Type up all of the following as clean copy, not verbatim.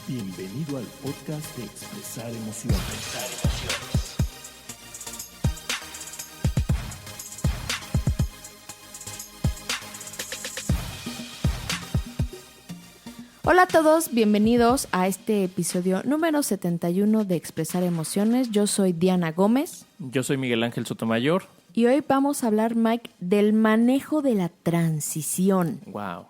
Bienvenido al podcast de Expresar Emociones. Hola a todos, bienvenidos a este episodio número 71 de Expresar Emociones. Yo soy Diana Gómez. Yo soy Miguel Ángel Sotomayor. Y hoy vamos a hablar, Mike, del manejo de la transición. Wow.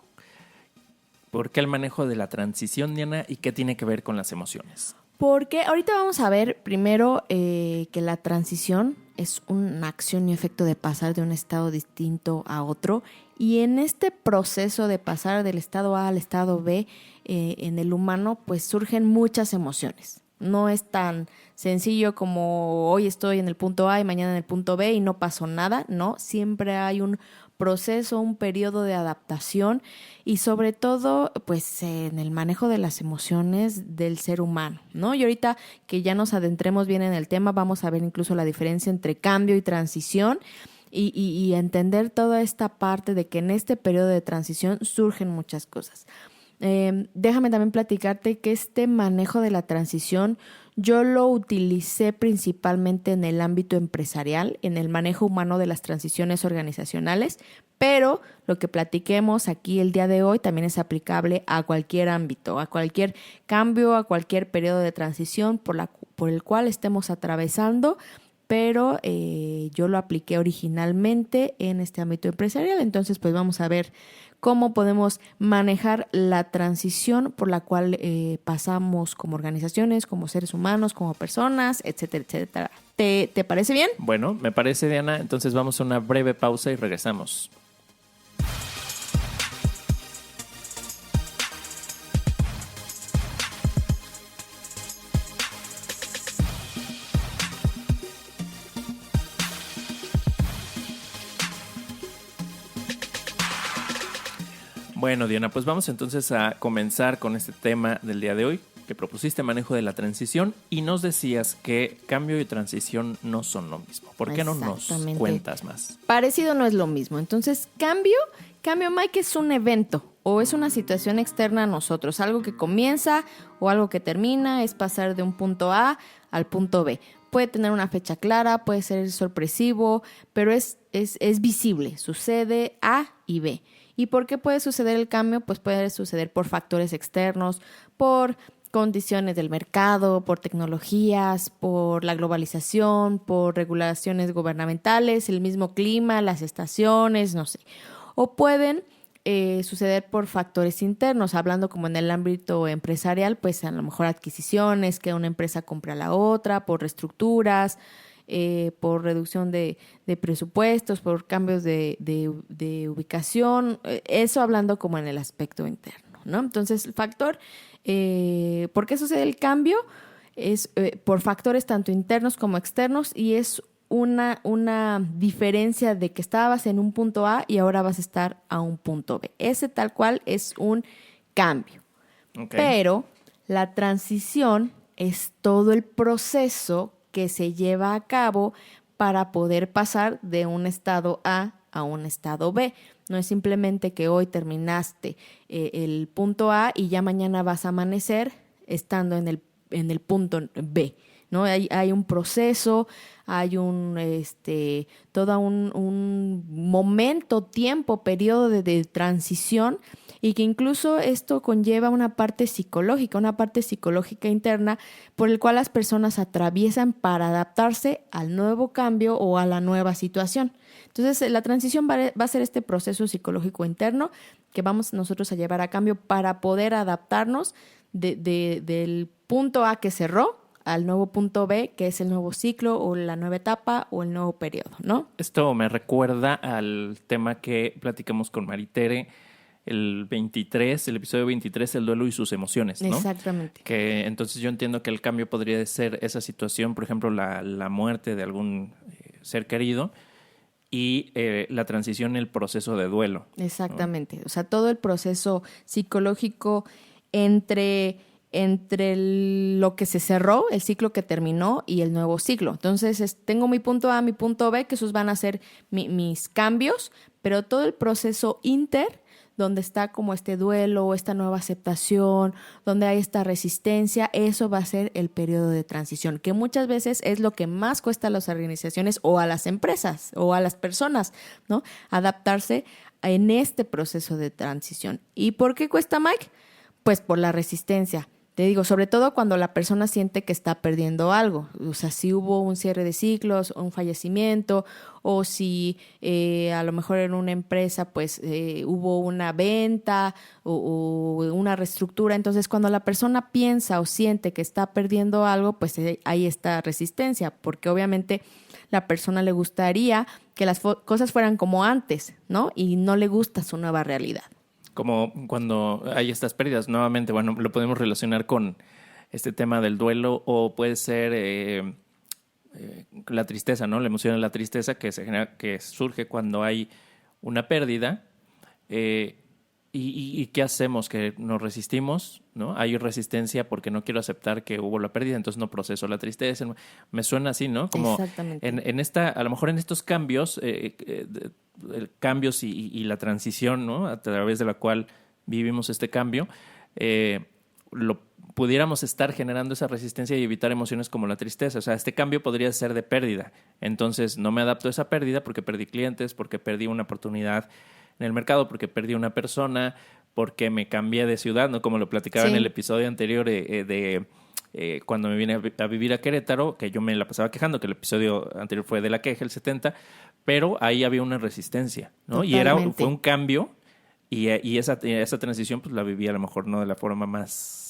¿Por qué el manejo de la transición, Diana? ¿Y qué tiene que ver con las emociones? Porque ahorita vamos a ver primero que la transición es una acción y efecto de pasar de un estado distinto a otro. Y en este proceso de pasar del estado A al estado B en el humano, pues surgen muchas emociones. No es tan sencillo como hoy estoy en el punto A y mañana en el punto B y no pasó nada. No, siempre hay un proceso, un periodo de adaptación y sobre todo pues en el manejo de las emociones del ser humano, ¿no? Y ahorita que ya nos adentremos bien en el tema, vamos a ver incluso la diferencia entre cambio y transición y entender toda esta parte de que en este periodo de transición surgen muchas cosas. Déjame también platicarte que este manejo de la transición yo lo utilicé principalmente en el ámbito empresarial, en el manejo humano de las transiciones organizacionales, pero lo que platiquemos aquí el día de hoy también es aplicable a cualquier ámbito, a cualquier cambio, a cualquier periodo de transición por el cual estemos atravesando, pero yo lo apliqué originalmente en este ámbito empresarial. Entonces, pues vamos a ver cómo podemos manejar la transición por la cual pasamos como organizaciones, como seres humanos, como personas, etcétera, etcétera. ¿Te parece bien? Bueno, me parece, Diana. Entonces vamos a una breve pausa y regresamos. Bueno, Diana, pues vamos entonces a comenzar con este tema del día de hoy, que propusiste manejo de la transición y nos decías que cambio y transición no son lo mismo. ¿Por qué no nos cuentas más? Parecido no es lo mismo. Entonces, cambio, Mike, es un evento o es una situación externa a nosotros, algo que comienza o algo que termina, es pasar de un punto A al punto B. Puede tener una fecha clara, puede ser sorpresivo, pero es visible, sucede A y B. ¿Y por qué puede suceder el cambio? Pues puede suceder por factores externos, por condiciones del mercado, por tecnologías, por la globalización, por regulaciones gubernamentales, el mismo clima, las estaciones, no sé. O pueden suceder por factores internos, hablando como en el ámbito empresarial, pues a lo mejor adquisiciones, que una empresa compra a la otra, por reestructuras, por reducción de presupuestos, por cambios de ubicación, eso hablando como en el aspecto interno, ¿no? Entonces, el factor, ¿por qué sucede el cambio? Es por factores tanto internos como externos y es una diferencia de que estabas en un punto A y ahora vas a estar a un punto B. Ese tal cual es un cambio. Okay. Pero la transición es todo el proceso que se lleva a cabo para poder pasar de un estado A un estado B. No es simplemente que hoy terminaste el punto A y ya mañana vas a amanecer estando en el punto B, ¿no? Hay un proceso, hay todo un momento, tiempo, periodo de transición y que incluso esto conlleva una parte psicológica interna por el cual las personas atraviesan para adaptarse al nuevo cambio o a la nueva situación. Entonces, la transición va a ser este proceso psicológico interno que vamos nosotros a llevar a cambio para poder adaptarnos del punto A que cerró al nuevo punto B, que es el nuevo ciclo o la nueva etapa o el nuevo periodo, ¿no? Esto me recuerda al tema que platicamos con Maritere, el episodio 23, el duelo y sus emociones, ¿no? Exactamente. Que entonces yo entiendo que el cambio podría ser esa situación, por ejemplo, la muerte de algún ser querido y la transición, el proceso de duelo. Exactamente. ¿No? O sea, todo el proceso psicológico entre lo que se cerró, el ciclo que terminó y el nuevo ciclo. Entonces, tengo mi punto A, mi punto B, que esos van a ser mis cambios, pero todo el proceso donde está como este duelo o esta nueva aceptación, donde hay esta resistencia, eso va a ser el periodo de transición, que muchas veces es lo que más cuesta a las organizaciones o a las empresas o a las personas, ¿no? Adaptarse en este proceso de transición. ¿Y por qué cuesta, Mike? Pues por la resistencia. Te digo, sobre todo cuando la persona siente que está perdiendo algo. O sea, si hubo un cierre de ciclos, un fallecimiento, o si a lo mejor en una empresa pues hubo una venta o una reestructura. Entonces, cuando la persona piensa o siente que está perdiendo algo, pues hay esta resistencia, porque obviamente la persona le gustaría que las cosas fueran como antes, ¿no? Y no le gusta su nueva realidad. Como cuando hay estas pérdidas, nuevamente, bueno, lo podemos relacionar con este tema del duelo o puede ser la tristeza, ¿no? La emoción de la tristeza que se genera, que surge cuando hay una pérdida. ¿Y qué hacemos? Que nos resistimos, ¿no? Hay resistencia porque no quiero aceptar que hubo la pérdida, entonces no proceso la tristeza. Me suena así, ¿no? Como exactamente. en esta, a lo mejor en estos cambios, cambios y la transición, ¿no? A través de la cual vivimos este cambio, lo pudiéramos estar generando esa resistencia y evitar emociones como la tristeza. O sea, este cambio podría ser de pérdida. Entonces, no me adapto a esa pérdida porque perdí clientes, porque perdí una oportunidad en el mercado, porque perdí una persona, porque me cambié de ciudad, ¿no? Como lo platicaba en el episodio anterior de cuando me vine a vivir a Querétaro, que yo me la pasaba quejando, que el episodio anterior fue de la queja, el 70, pero ahí había una resistencia, ¿no? Totalmente. Y fue un cambio y esa transición pues la viví a lo mejor no de la forma más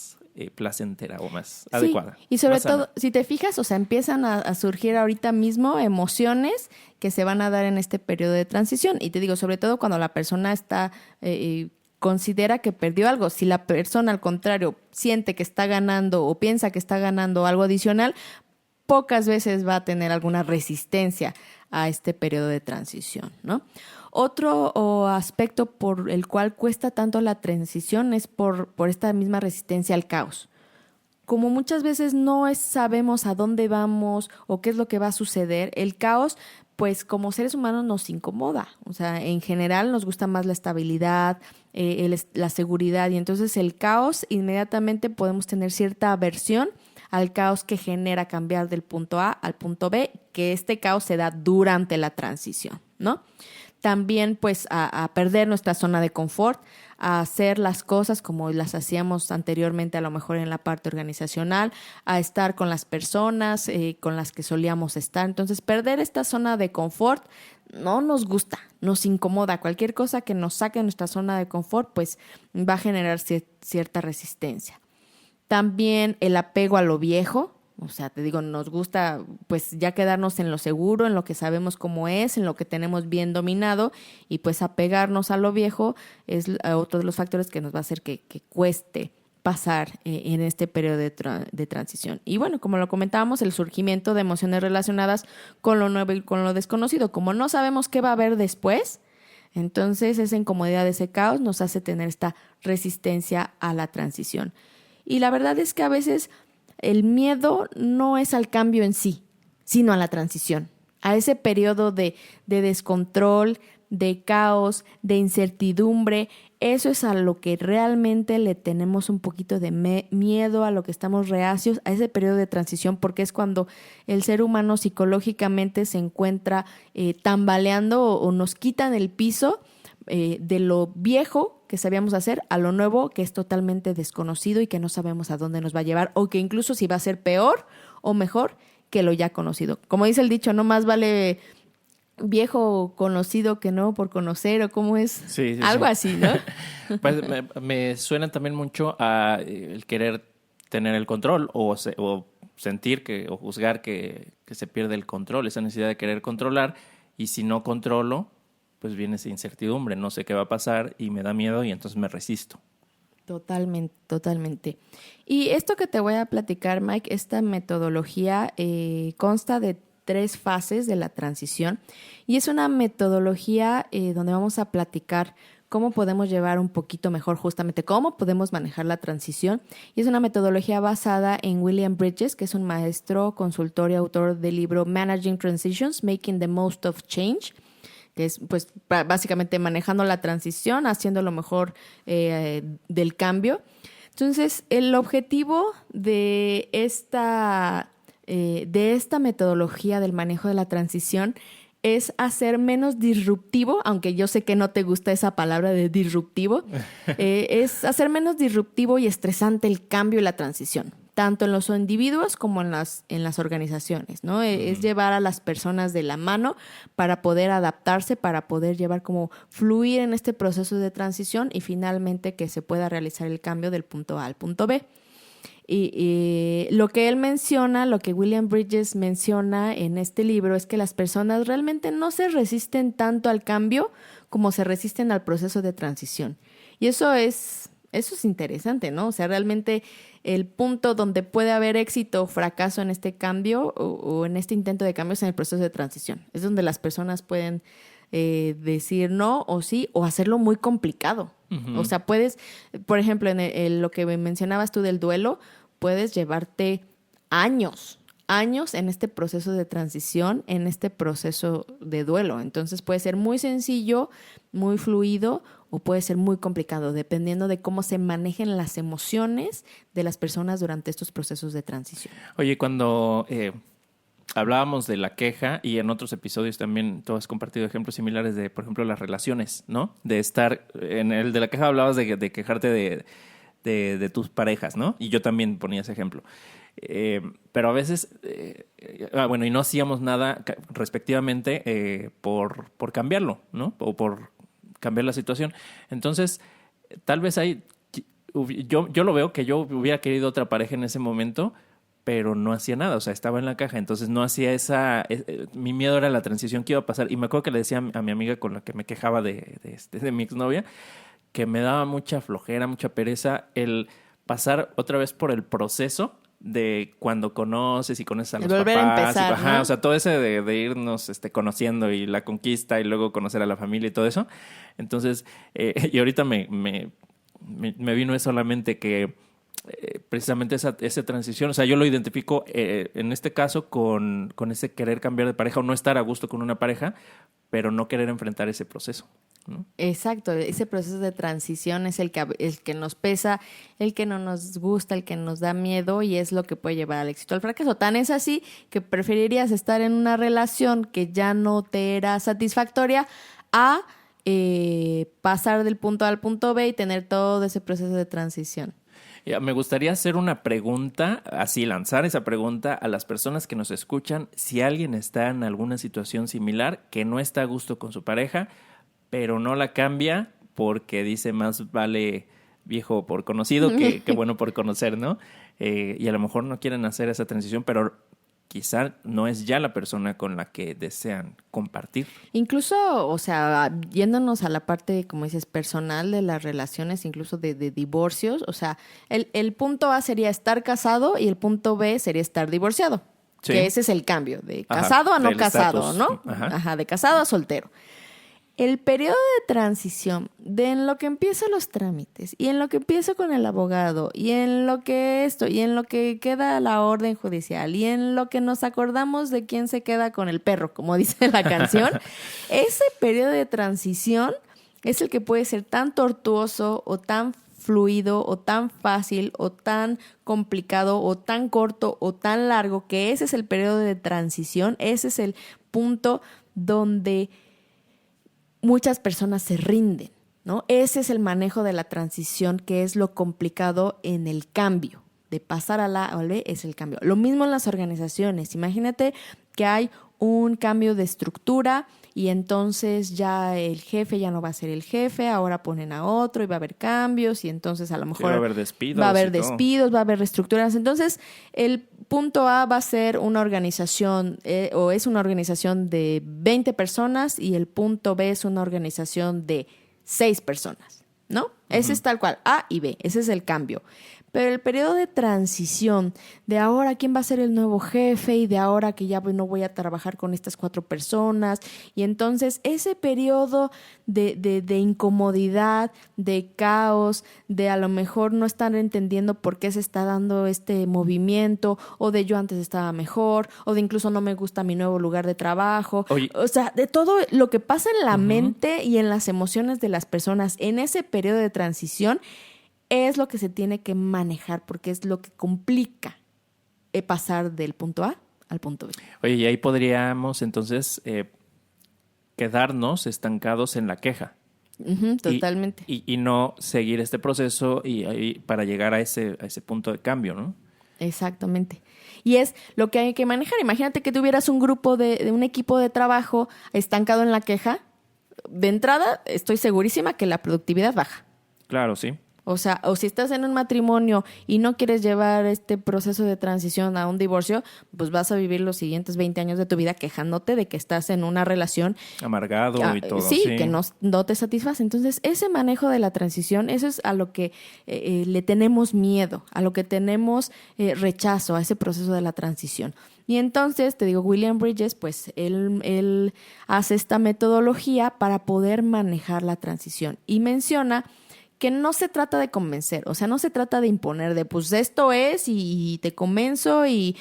placentera o más adecuada. Y sobre más sana. todo, si te fijas, o sea, empiezan a surgir ahorita mismo emociones que se van a dar en este periodo de transición. Y te digo, sobre todo cuando la persona está considera que perdió algo. Si la persona, al contrario, siente que está ganando o piensa que está ganando algo adicional, pocas veces va a tener alguna resistencia a este periodo de transición, ¿no? Otro aspecto por el cual cuesta tanto la transición es por esta misma resistencia al caos. Como muchas veces no sabemos a dónde vamos o qué es lo que va a suceder, el caos, pues como seres humanos nos incomoda. O sea, en general nos gusta más la estabilidad, la seguridad, y entonces el caos inmediatamente podemos tener cierta aversión al caos que genera cambiar del punto A al punto B, que este caos se da durante la transición, ¿no? También pues a perder nuestra zona de confort, a hacer las cosas como las hacíamos anteriormente a lo mejor en la parte organizacional, a estar con las personas con las que solíamos estar. Entonces perder esta zona de confort no nos gusta, nos incomoda. Cualquier cosa que nos saque de nuestra zona de confort pues va a generar cierta resistencia. También el apego a lo viejo. O sea, te digo, nos gusta pues ya quedarnos en lo seguro, en lo que sabemos cómo es, en lo que tenemos bien dominado, y pues apegarnos a lo viejo es otro de los factores que nos va a hacer que cueste pasar en este periodo de transición. Y bueno, como lo comentábamos, el surgimiento de emociones relacionadas con lo nuevo y con lo desconocido. Como no sabemos qué va a haber después, entonces esa incomodidad de ese caos nos hace tener esta resistencia a la transición. Y la verdad es que a veces el miedo no es al cambio en sí, sino a la transición, a ese periodo de descontrol, de caos, de incertidumbre. Eso es a lo que realmente le tenemos un poquito de miedo, a lo que estamos reacios, a ese periodo de transición, porque es cuando el ser humano psicológicamente se encuentra tambaleando o nos quitan el piso de lo viejo que sabíamos hacer a lo nuevo que es totalmente desconocido y que no sabemos a dónde nos va a llevar, o que incluso si va a ser peor o mejor que lo ya conocido. Como dice el dicho, no más vale viejo conocido que no por conocer, o cómo es, sí, algo así, ¿no? Pues me suena también mucho a el querer tener el control o sentir o juzgar que se pierde el control, esa necesidad de querer controlar, y si no controlo, pues viene esa incertidumbre, no sé qué va a pasar y me da miedo y entonces me resisto. Totalmente, totalmente. Y esto que te voy a platicar, Mike, esta metodología consta de 3 fases de la transición, y es una metodología donde vamos a platicar cómo podemos llevar un poquito mejor justamente cómo podemos manejar la transición, y es una metodología basada en William Bridges, que es un maestro, consultor y autor del libro Managing Transitions, Making the Most of Change, que es pues básicamente manejando la transición, haciendo lo mejor del cambio. Entonces, el objetivo de esta metodología del manejo de la transición es hacer menos disruptivo, aunque yo sé que no te gusta esa palabra de disruptivo, es hacer menos disruptivo y estresante el cambio y la transición, tanto en los individuos como en las organizaciones, ¿no? Es llevar a las personas de la mano para poder adaptarse, para poder llevar como fluir en este proceso de transición y finalmente que se pueda realizar el cambio del punto A al punto B. Y lo que él menciona, lo que William Bridges menciona en este libro es que las personas realmente no se resisten tanto al cambio como se resisten al proceso de transición. Y eso es interesante, ¿no? O sea, realmente el punto donde puede haber éxito o fracaso en este cambio o en este intento de cambio es en el proceso de transición. Es donde las personas pueden decir no o sí o hacerlo muy complicado. O sea, puedes, por ejemplo, en lo que mencionabas tú del duelo, puedes llevarte años en este proceso de transición, en este proceso de duelo. Entonces puede ser muy sencillo, muy fluido o puede ser muy complicado, dependiendo de cómo se manejen las emociones de las personas durante estos procesos de transición. Oye, cuando hablábamos de la queja y en otros episodios también tú has compartido ejemplos similares de, por ejemplo, las relaciones, ¿no? De estar, en el de la queja hablabas de quejarte de tus parejas, ¿no? Y yo también ponía ese ejemplo. Pero a veces, y no hacíamos nada respectivamente por cambiarlo, ¿no? O por cambiar la situación. Entonces, tal vez yo lo veo que yo hubiera querido otra pareja en ese momento, pero no hacía nada, o sea, estaba en la caja, entonces no hacía mi miedo era la transición que iba a pasar, y me acuerdo que le decía a mi amiga con la que me quejaba de mi exnovia, que me daba mucha flojera, mucha pereza el pasar otra vez por el proceso de cuando conoces y conoces a los papás. Volver a empezar, ¿no? O sea, todo ese de irnos conociendo y la conquista y luego conocer a la familia y todo eso. Entonces, y ahorita me vino eso a la mente que precisamente esa transición, o sea, yo lo identifico en este caso con ese querer cambiar de pareja o no estar a gusto con una pareja, pero no querer enfrentar ese proceso, ¿no? Exacto, ese proceso de transición es el que nos pesa, el que no nos gusta, el que nos da miedo y es lo que puede llevar al éxito o al fracaso. Tan es así que preferirías estar en una relación que ya no te era satisfactoria a pasar del punto A al punto B y tener todo ese proceso de transición. Me gustaría hacer una pregunta, así lanzar esa pregunta a las personas que nos escuchan, si alguien está en alguna situación similar, que no está a gusto con su pareja, pero no la cambia porque dice más vale viejo por conocido que bueno por conocer, ¿no? Y a lo mejor no quieren hacer esa transición, pero quizá no es ya la persona con la que desean compartir. Incluso, o sea, yéndonos a la parte, como dices, personal de las relaciones, incluso de divorcios, o sea, el punto A sería estar casado y el punto B sería estar divorciado. Sí. Que ese es el cambio, de casado a no casado, estatus, ¿no? De casado a soltero. El periodo de transición de en lo que empiezan los trámites y en lo que empiezo con el abogado y en lo que y en lo que queda la orden judicial y en lo que nos acordamos de quién se queda con el perro, como dice la canción, ese periodo de transición es el que puede ser tan tortuoso o tan fluido o tan fácil o tan complicado o tan corto o tan largo, que ese es el periodo de transición, ese es el punto donde muchas personas se rinden, ¿no? Ese es el manejo de la transición, que es lo complicado en el cambio. De pasar a la B es el cambio. Lo mismo en las organizaciones. Imagínate que hay un cambio de estructura y entonces ya el jefe ya no va a ser el jefe, ahora ponen a otro y va a haber cambios y entonces a lo mejor va a haber despidos. Va a haber despidos, va a haber reestructuras. Entonces el punto A va a ser una organización o es una organización de 20 personas y el punto B es una organización de 6 personas, ¿no? Ese es tal cual, A y B, ese es el cambio. Pero el periodo de transición, de ahora quién va a ser el nuevo jefe y de ahora que ya no voy a trabajar con estas 4 personas. Y entonces ese periodo de incomodidad, de caos, de a lo mejor no estar entendiendo por qué se está dando este movimiento, o de yo antes estaba mejor, o de incluso no me gusta mi nuevo lugar de trabajo. Oye. O sea, de todo lo que pasa en la mente y en las emociones de las personas en ese periodo de transición es lo que se tiene que manejar porque es lo que complica pasar del punto A al punto B. Oye, y ahí podríamos entonces quedarnos estancados en la queja. Totalmente. Y no seguir este proceso y ahí para llegar a ese punto de cambio, ¿no? Exactamente. Y es lo que hay que manejar. Imagínate que tuvieras un grupo de un equipo de trabajo estancado en la queja. De entrada, estoy segurísima que la productividad baja. Claro, sí. O sea, o si estás en un matrimonio y no quieres llevar este proceso de transición a un divorcio, pues vas a vivir los siguientes 20 años de tu vida quejándote de que estás en una relación amargado y todo. Sí, que no te satisface. Entonces, ese manejo de la transición, eso es a lo que le tenemos miedo, a lo que tenemos rechazo, a ese proceso de la transición. Y entonces, te digo, William Bridges, pues él hace esta metodología para poder manejar la transición y menciona que no se trata de convencer, o sea, no se trata de imponer, de pues esto es y te convenzo y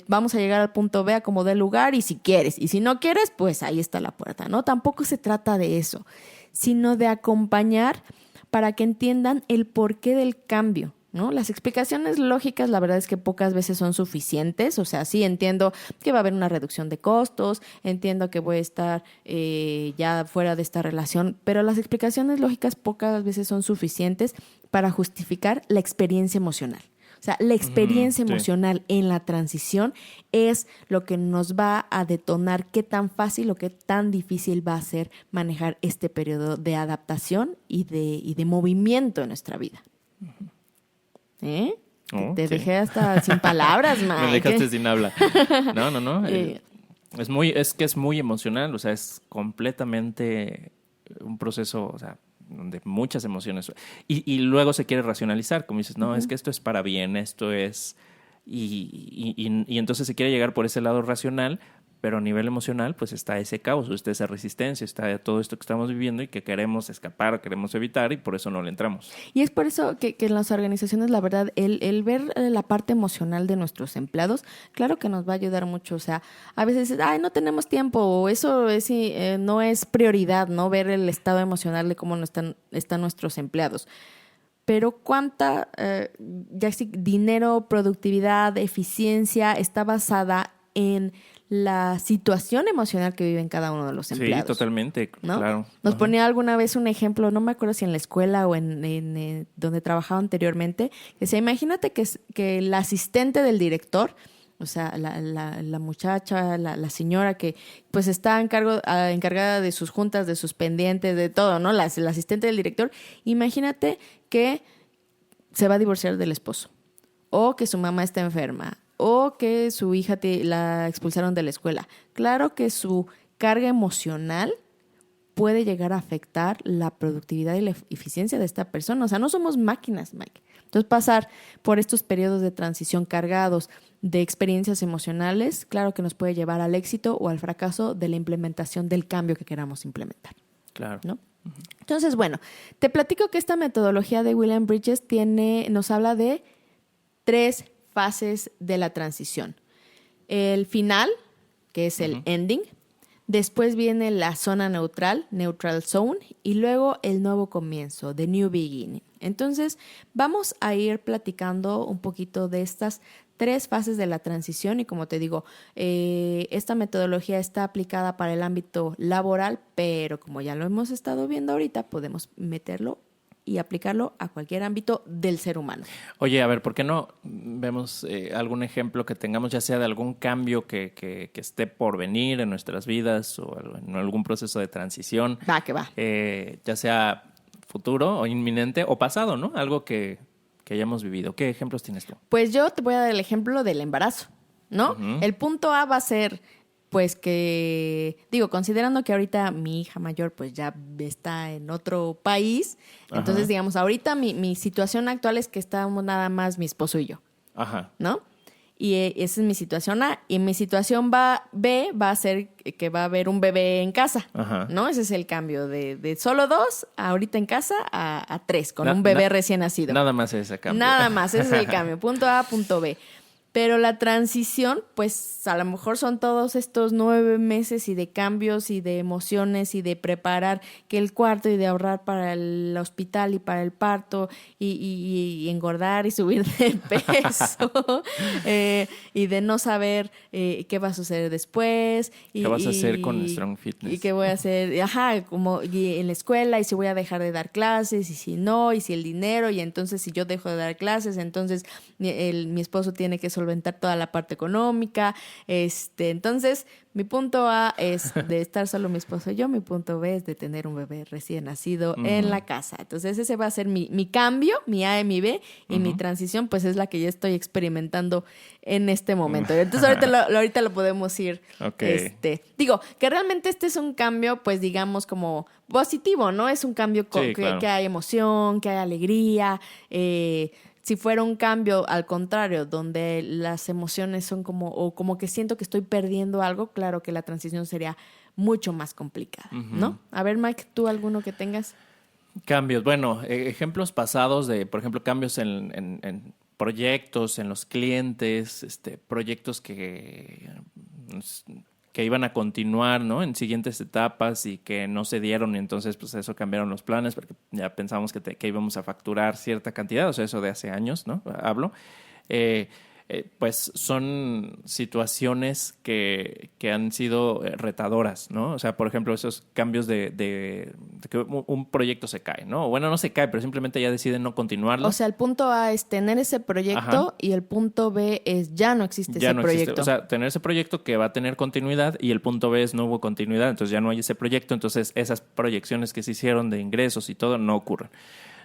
vamos a llegar al punto B a como dé lugar y si quieres, y si no quieres, pues ahí está la puerta, ¿no? Tampoco se trata de eso, sino de acompañar para que entiendan el porqué del cambio, ¿no? Las explicaciones lógicas, la verdad es que pocas veces son suficientes. O sea, sí entiendo que va a haber una reducción de costos, entiendo que voy a estar ya fuera de esta relación, pero las explicaciones lógicas pocas veces son suficientes para justificar la experiencia emocional. O sea, la experiencia emocional en la transición es lo que nos va a detonar qué tan fácil o qué tan difícil va a ser manejar este periodo de adaptación y de movimiento en nuestra vida. Te dejé hasta sin palabras, Mike. Me dejaste sin habla. No. Es muy emocional, o sea, es completamente un proceso, o sea, de muchas emociones. Y luego se quiere racionalizar, como dices, no, es que esto es para bien, esto es... Y entonces se quiere llegar por ese lado racional, pero a nivel emocional, pues está ese caos, está esa resistencia, está todo esto que estamos viviendo y que queremos escapar, queremos evitar y por eso no le entramos. Y es por eso que en las organizaciones, la verdad, el ver la parte emocional de nuestros empleados, claro que nos va a ayudar mucho. O sea, a veces, no tenemos tiempo o eso es, no es prioridad, ¿no? Ver el estado emocional de cómo están nuestros empleados. Pero cuánta dinero, productividad, eficiencia está basada en la situación emocional que viven cada uno de los empleados. Sí, totalmente, ¿no? claro. Nos ponía alguna vez un ejemplo, no me acuerdo si en la escuela o en donde trabajaba anteriormente, que decía, imagínate que el asistente del director, o sea, la muchacha, la señora que pues está encargada de sus juntas, de sus pendientes, de todo, ¿no? La asistente del director, imagínate que se va a divorciar del esposo o que su mamá está enferma o que su hija la expulsaron de la escuela. Claro que su carga emocional puede llegar a afectar la productividad y la eficiencia de esta persona. O sea, no somos máquinas, Mike. Entonces, pasar por estos periodos de transición cargados de experiencias emocionales, claro que nos puede llevar al éxito o al fracaso de la implementación del cambio que queramos implementar. Claro. ¿No? Entonces, bueno, te platico que esta metodología de William Bridges nos habla de 3 fases de la transición. El final, que es el ending. Después viene la zona neutral, neutral zone, y luego el nuevo comienzo, the new beginning. Entonces, vamos a ir platicando un poquito de estas 3 fases de la transición y como te digo, esta metodología está aplicada para el ámbito laboral, pero como ya lo hemos estado viendo ahorita, podemos meterlo y aplicarlo a cualquier ámbito del ser humano. Oye, a ver, ¿por qué no vemos algún ejemplo que tengamos, ya sea de algún cambio que esté por venir en nuestras vidas o en algún proceso de transición? Va, que va. Ya sea futuro o inminente o pasado, ¿no? Algo que hayamos vivido. ¿Qué ejemplos tienes tú? Pues yo te voy a dar el ejemplo del embarazo, ¿no? El punto A va a ser pues que, digo, considerando que ahorita mi hija mayor pues ya está en otro país, entonces, digamos, ahorita mi situación actual es que estamos nada más mi esposo y yo, Ajá. ¿no? Y esa es mi situación A. Y mi situación B va a ser que va a haber un bebé en casa, Ajá. ¿no? Ese es el cambio de solo 2 ahorita en casa a 3, con un bebé recién nacido. Nada más ese cambio. Nada más, ese es el cambio. Punto A, punto B. Pero la transición, pues a lo mejor son todos estos 9 meses y de cambios y de emociones y de preparar que el cuarto y de ahorrar para el hospital y para el parto y engordar y subir de peso y de no saber qué va a suceder después. ¿Qué vas a hacer con Strong Fitness? Y qué voy a hacer, como y en la escuela y si voy a dejar de dar clases y si no, y si el dinero y entonces si yo dejo de dar clases, entonces mi esposo tiene que solventar toda la parte económica. Entonces, mi punto A es de estar solo mi esposo y yo, mi punto B es de tener un bebé recién nacido en la casa. Entonces, ese va a ser mi cambio, mi A y mi B, y mi transición, pues es la que yo estoy experimentando en este momento. Entonces, ahorita lo podemos ir. Okay. Digo, que realmente este es un cambio, pues digamos, como positivo, ¿no? Es un cambio Sí, claro. que hay emoción, que hay alegría, si fuera un cambio al contrario, donde las emociones son como que siento que estoy perdiendo algo, claro que la transición sería mucho más complicada, ¿no? A ver, Mike, ¿tú alguno que tengas? Cambios. Bueno, ejemplos pasados de, por ejemplo, cambios en proyectos, en los clientes, proyectos que iban a continuar, ¿no? En siguientes etapas y que no se dieron, y entonces pues eso cambiaron los planes porque ya pensamos que íbamos a facturar cierta cantidad, o sea, eso de hace años, ¿no? Hablo. Pues son situaciones que han sido retadoras, ¿no? O sea, por ejemplo, esos cambios de que un proyecto se cae, ¿no? Bueno, no se cae, pero simplemente ya deciden no continuarlo. O sea, el punto A es tener ese proyecto y el punto B es ya no existe ese proyecto. O sea, tener ese proyecto que va a tener continuidad y el punto B es no hubo continuidad, entonces ya no hay ese proyecto, entonces esas proyecciones que se hicieron de ingresos y todo no ocurren.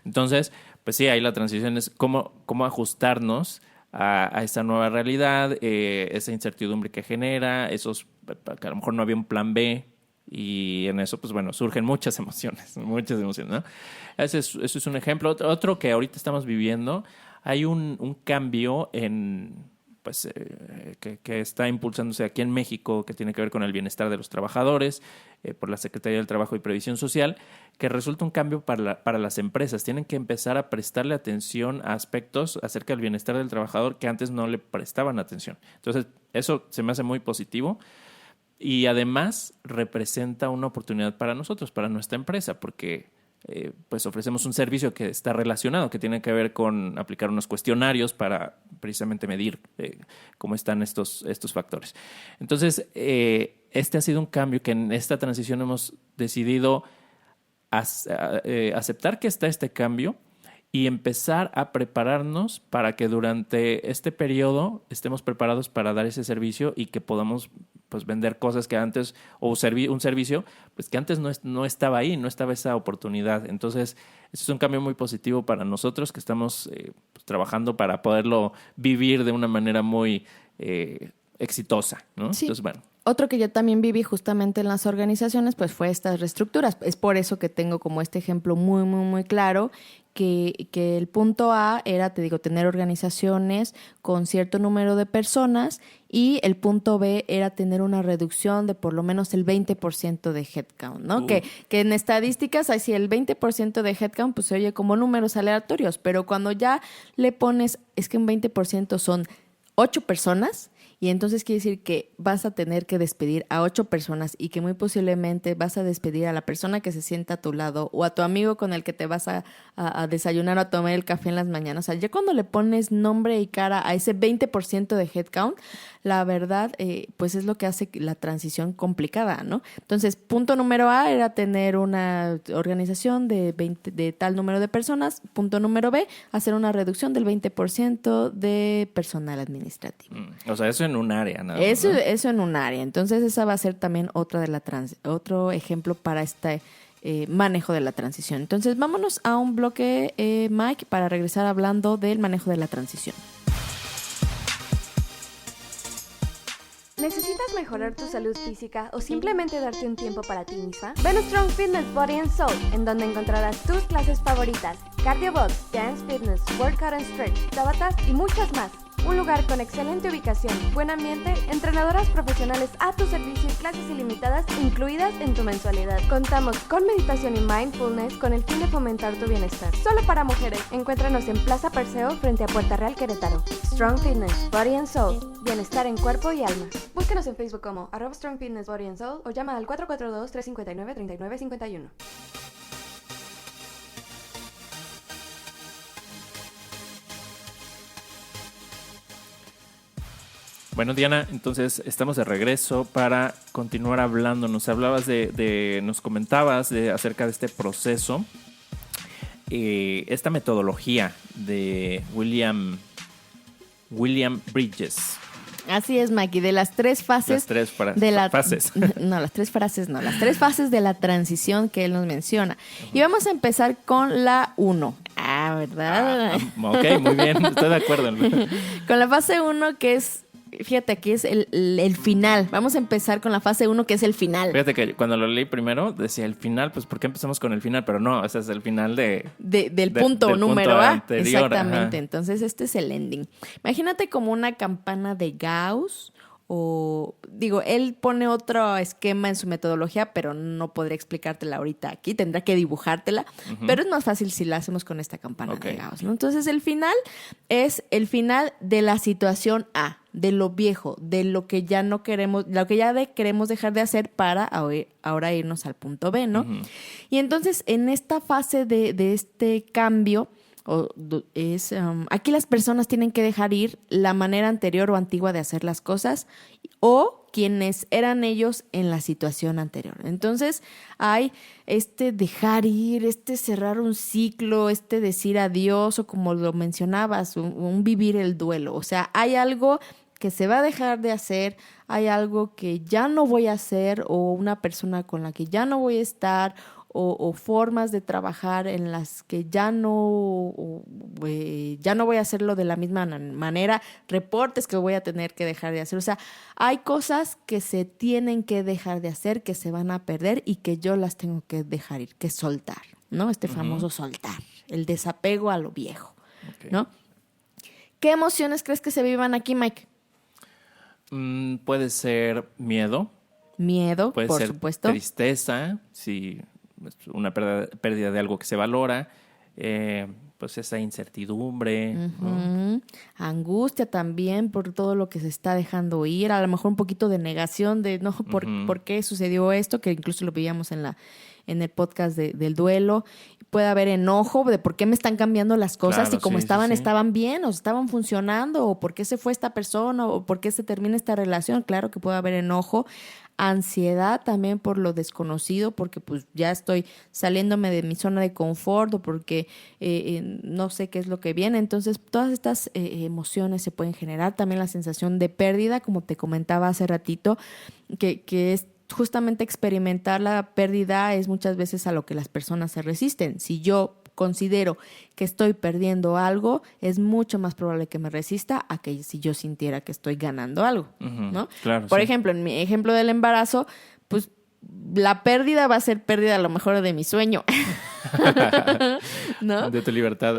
Entonces, pues sí, ahí la transición es cómo ajustarnos a esta nueva realidad, esa incertidumbre que genera, que a lo mejor no había un plan B, y en eso, pues bueno, surgen muchas emociones, ¿no? Ese es un ejemplo. Otro que ahorita estamos viviendo, hay un cambio pues que está impulsándose aquí en México, que tiene que ver con el bienestar de los trabajadores, por la Secretaría del Trabajo y Previsión Social, que resulta un cambio para las empresas. Tienen que empezar a prestarle atención a aspectos acerca del bienestar del trabajador que antes no le prestaban atención. Entonces, eso se me hace muy positivo y además representa una oportunidad para nosotros, para nuestra empresa, porque pues ofrecemos un servicio que está relacionado, que tiene que ver con aplicar unos cuestionarios para precisamente medir cómo están estos factores. Entonces, este ha sido un cambio que en esta transición hemos decidido aceptar que está este cambio y empezar a prepararnos para que durante este periodo estemos preparados para dar ese servicio y que podamos pues vender cosas que antes, o un servicio pues que antes no estaba ahí, no estaba esa oportunidad. Entonces, eso es un cambio muy positivo para nosotros que estamos pues, trabajando para poderlo vivir de una manera muy exitosa, ¿no? Sí. Entonces, bueno. Otro que yo también viví justamente en las organizaciones, pues fue estas reestructuras. Es por eso que tengo como este ejemplo muy, muy, muy claro, que el punto A era, te digo, tener organizaciones con cierto número de personas y el punto B era tener una reducción de por lo menos el 20% de headcount, ¿no? Que en estadísticas, así el 20% de headcount, pues se oye como números aleatorios, pero cuando ya le pones, es que un 20% son 8 personas, y entonces quiere decir que vas a tener que despedir a 8 personas y que muy posiblemente vas a despedir a la persona que se sienta a tu lado o a tu amigo con el que te vas a desayunar o a tomar el café en las mañanas. O sea, ya cuando le pones nombre y cara a ese 20% de headcount, la verdad, pues es lo que hace la transición complicada, ¿no? Entonces, punto número A era tener una organización de tal número de personas. Punto número B, hacer una reducción del 20% de personal administrativo. O sea, eso en un área, nada más, Eso, ¿no? eso en un área. Entonces, esa va a ser también otro ejemplo para este manejo de la transición. Entonces, vámonos a un bloque, Mike, para regresar hablando del manejo de la transición. ¿Necesitas mejorar tu salud física o simplemente darte un tiempo para ti misma? Ven a Strong Fitness Body and Soul, en donde encontrarás tus clases favoritas: Cardio Box, Dance Fitness, Workout and Stretch, Tabatas y muchas más. Un lugar con excelente ubicación, buen ambiente, entrenadoras profesionales a tu servicio y clases ilimitadas incluidas en tu mensualidad. Contamos con meditación y mindfulness con el fin de fomentar tu bienestar. Solo para mujeres. Encuéntranos en Plaza Perseo frente a Puerta Real, Querétaro. Strong Fitness Body and Soul. Bienestar en cuerpo y alma. Búscanos en Facebook como @Strong Fitness Body and Soul o llama al 442-359-3951. Bueno, Diana, entonces estamos de regreso para continuar hablando. Nos hablabas nos comentabas acerca de este proceso, esta metodología de William Bridges. Así es, Mikey, de las tres fases. Las tres fases. No, las tres frases no, las tres fases de la transición que él nos menciona. Y vamos a empezar con la 1. ¿Verdad? Ok, muy bien, estoy de acuerdo. Con la fase 1, que es, fíjate, aquí es el final. Vamos a empezar con la fase 1, que es el final. Fíjate que cuando lo leí primero decía el final, pues ¿por qué empezamos con el final? Pero no, ese es el final del punto número A. Anterior. Exactamente, Ajá. entonces este es el ending. Imagínate como una campana de Gauss, o digo, él pone otro esquema en su metodología, pero no podría explicártela ahorita aquí, tendrá que dibujártela, pero es más fácil si la hacemos con esta campana de Gauss, ¿no? Entonces el final es el final de la situación A, de lo viejo, de lo que ya no queremos, lo que ya queremos dejar de hacer para ahora irnos al punto B, ¿no? Y entonces en esta fase de este cambio, aquí las personas tienen que dejar ir la manera anterior o antigua de hacer las cosas o quienes eran ellos en la situación anterior. Entonces hay dejar ir, cerrar un ciclo, decir adiós, o como lo mencionabas, un vivir el duelo. O sea, hay algo que se va a dejar de hacer, hay algo que ya no voy a hacer, o una persona con la que ya no voy a estar, o formas de trabajar en las que ya no voy a hacerlo de la misma manera, reportes que voy a tener que dejar de hacer. O sea, hay cosas que se tienen que dejar de hacer, que se van a perder y que yo las tengo que dejar ir, que soltar, ¿no? Famoso soltar, el desapego a lo viejo, ¿no? ¿Qué emociones crees que se vivan aquí, Mike? Puede ser miedo. Miedo, puede por ser supuesto. Tristeza, si una pérdida de algo que se valora, pues esa incertidumbre, ¿no? Angustia también por todo lo que se está dejando ir, a lo mejor un poquito de negación de no, ¿por qué sucedió esto? Que incluso lo veíamos en el podcast del duelo. Puede haber enojo de por qué me están cambiando las cosas, claro, y como sí. estaban bien, o estaban funcionando, o por qué se fue esta persona, o por qué se termina esta relación. Claro que puede haber enojo. Ansiedad también por lo desconocido, porque pues ya estoy saliéndome de mi zona de confort, o porque no sé qué es lo que viene. Entonces todas estas emociones se pueden generar. También la sensación de pérdida, como te comentaba hace ratito, que es justamente experimentar la pérdida es muchas veces a lo que las personas se resisten. Si yo considero que estoy perdiendo algo, es mucho más probable que me resista a que si yo sintiera que estoy ganando algo, ¿no? Claro, Por sí. ejemplo, en mi ejemplo del embarazo, pues la pérdida va a ser pérdida a lo mejor de mi sueño, ¿no? De tu libertad.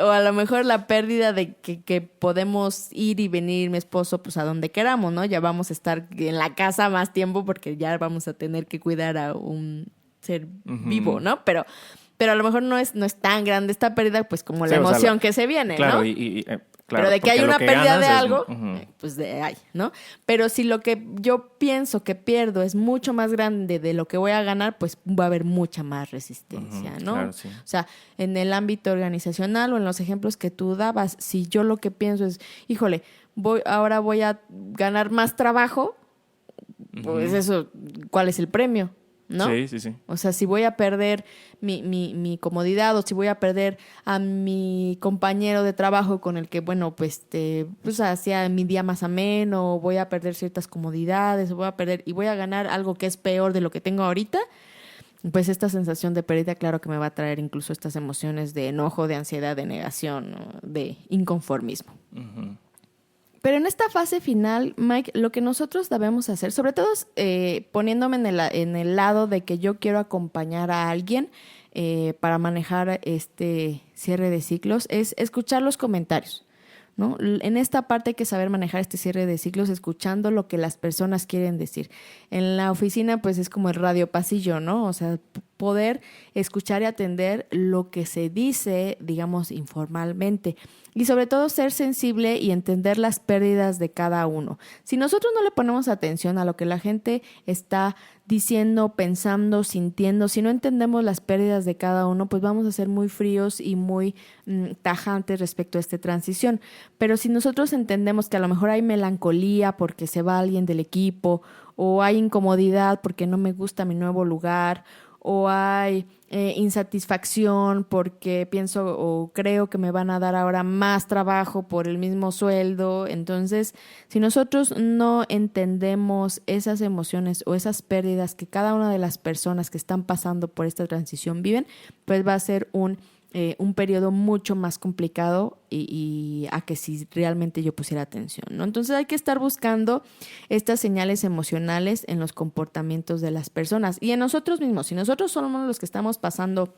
O a lo mejor la pérdida de que podemos ir y venir mi esposo pues a donde queramos, ¿no? Ya vamos a estar en la casa más tiempo porque ya vamos a tener que cuidar a un ser vivo, ¿no? Pero a lo mejor no es tan grande esta pérdida, pues como la emoción que se viene, claro, ¿no? Claro, pero de que hay una pérdida de algo, es... pues hay, ¿no? Pero si lo que yo pienso que pierdo es mucho más grande de lo que voy a ganar, pues va a haber mucha más resistencia, ¿no? Claro, sí. O sea, en el ámbito organizacional o en los ejemplos que tú dabas, si yo lo que pienso es, híjole, ahora voy a ganar más trabajo, pues eso, ¿cuál es el premio? ¿No? Sí. O sea, si voy a perder mi comodidad, o si voy a perder a mi compañero de trabajo con el que, bueno, pues hacía mi día más ameno, voy a perder ciertas comodidades, y voy a ganar algo que es peor de lo que tengo ahorita, pues esta sensación de pérdida, claro que me va a traer incluso estas emociones de enojo, de ansiedad, de negación, ¿no? De inconformismo. Pero en esta fase final, Mike, lo que nosotros debemos hacer, sobre todo poniéndome en el lado de que yo quiero acompañar a alguien para manejar este cierre de ciclos, es escuchar los comentarios, ¿no? En esta parte hay que saber manejar este cierre de ciclos escuchando lo que las personas quieren decir. En la oficina pues es como el radio pasillo, ¿no? O sea, poder escuchar y atender lo que se dice, digamos, informalmente. Y sobre todo ser sensible y entender las pérdidas de cada uno. Si nosotros no le ponemos atención a lo que la gente está diciendo, pensando, sintiendo, si no entendemos las pérdidas de cada uno, pues vamos a ser muy fríos y muy tajantes respecto a esta transición. Pero si nosotros entendemos que a lo mejor hay melancolía porque se va alguien del equipo, o hay incomodidad porque no me gusta mi nuevo lugar, o hay insatisfacción porque pienso o creo que me van a dar ahora más trabajo por el mismo sueldo. Entonces, si nosotros no entendemos esas emociones o esas pérdidas que cada una de las personas que están pasando por esta transición viven, pues va a ser un periodo mucho más complicado y a que si realmente yo pusiera atención, ¿no? Entonces hay que estar buscando estas señales emocionales en los comportamientos de las personas y en nosotros mismos. Si nosotros somos los que estamos pasando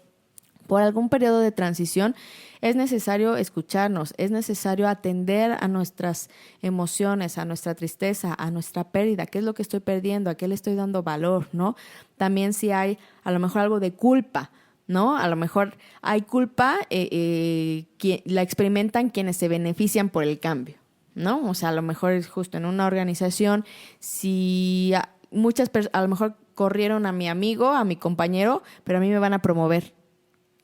por algún periodo de transición, es necesario escucharnos, es necesario atender a nuestras emociones, a nuestra tristeza, a nuestra pérdida, qué es lo que estoy perdiendo, a qué le estoy dando valor, ¿no? También si hay a lo mejor algo de culpa, ¿no? A lo mejor hay culpa, la experimentan quienes se benefician por el cambio, ¿no? O sea, a lo mejor es justo en una organización, si muchas personas, a lo mejor corrieron a mi amigo, a mi compañero, pero a mí me van a promover.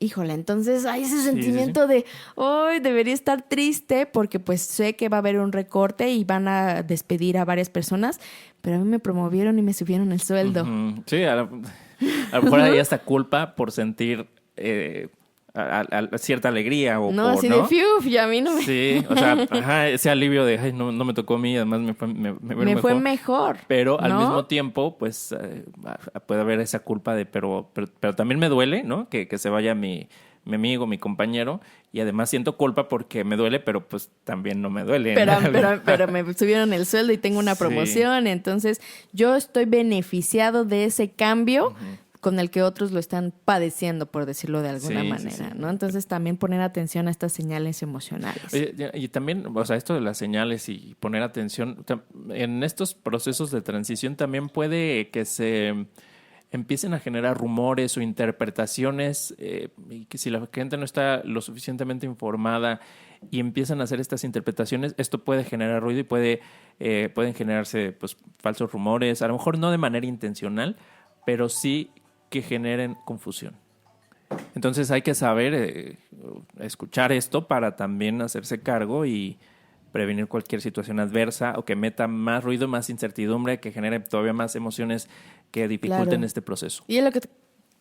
Híjole, entonces hay ese sentimiento de, hoy debería estar triste porque pues sé que va a haber un recorte y van a despedir a varias personas, pero a mí me promovieron y me subieron el sueldo. Uh-huh. Sí, a lo mejor hay hasta culpa por sentir cierta alegría o no, por, así ¿no? de fiuf, y a mí no me... Sí, o sea, ese alivio de, ay, no me tocó a mí, además me fue mejor. Pero al ¿no? mismo tiempo, pues, puede haber esa culpa de, pero también me duele, ¿no? Que se vaya mi amigo, mi compañero, y además siento culpa porque me duele, pero pues también no me duele. Pero me subieron el sueldo y tengo una promoción, entonces yo estoy beneficiado de ese cambio con el que otros lo están padeciendo, por decirlo de alguna manera, ¿no? Entonces también poner atención a estas señales emocionales. Oye, y también, o sea, esto de las señales y poner atención, en estos procesos de transición también puede que se empiecen a generar rumores o interpretaciones y que si la gente no está lo suficientemente informada y empiezan a hacer estas interpretaciones, esto puede generar ruido y pueden generarse pues falsos rumores, a lo mejor no de manera intencional, pero sí que generen confusión. Entonces hay que saber escuchar esto para también hacerse cargo y prevenir cualquier situación adversa o que meta más ruido, más incertidumbre, que genere todavía más emociones que dificulten este proceso. Y es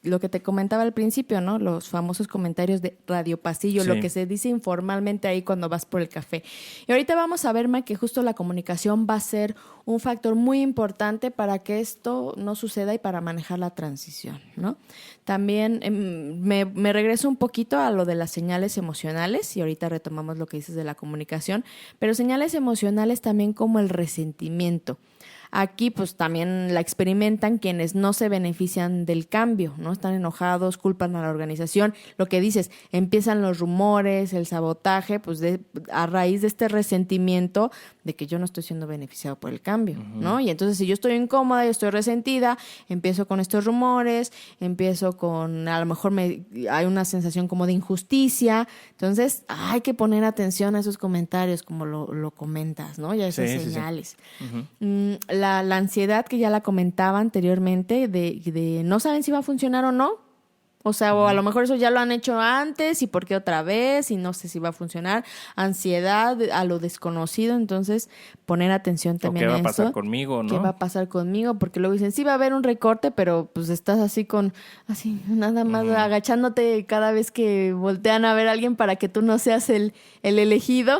lo que te comentaba al principio, ¿no? Los famosos comentarios de radio pasillo, lo que se dice informalmente ahí cuando vas por el café. Y ahorita vamos a ver, Mike, que justo la comunicación va a ser un factor muy importante para que esto no suceda y para manejar la transición, ¿no? También me regreso un poquito a lo de las señales emocionales y ahorita retomamos lo que dices de la comunicación, pero señales emocionales también como el resentimiento. Aquí pues también la experimentan quienes no se benefician del cambio, ¿no? Están enojados, culpan a la organización. Lo que dices, empiezan los rumores, el sabotaje, pues a raíz de este resentimiento de que yo no estoy siendo beneficiado por el cambio, ¿no? Y entonces si yo estoy incómoda, yo estoy resentida, empiezo con estos rumores, empiezo con, a lo mejor hay una sensación como de injusticia. Entonces hay que poner atención a esos comentarios como lo comentas, ¿no? Y a esas señales. Sí. La ansiedad que ya la comentaba anteriormente de no saben si va a funcionar o no. O sea, o a lo mejor eso ya lo han hecho antes y por qué otra vez y no sé si va a funcionar. Ansiedad a lo desconocido, entonces poner atención también a eso. ¿Qué va a pasar conmigo, no? ¿Qué va a pasar conmigo? Porque luego dicen, sí va a haber un recorte, pero pues estás así nada más agachándote cada vez que voltean a ver a alguien para que tú no seas el elegido.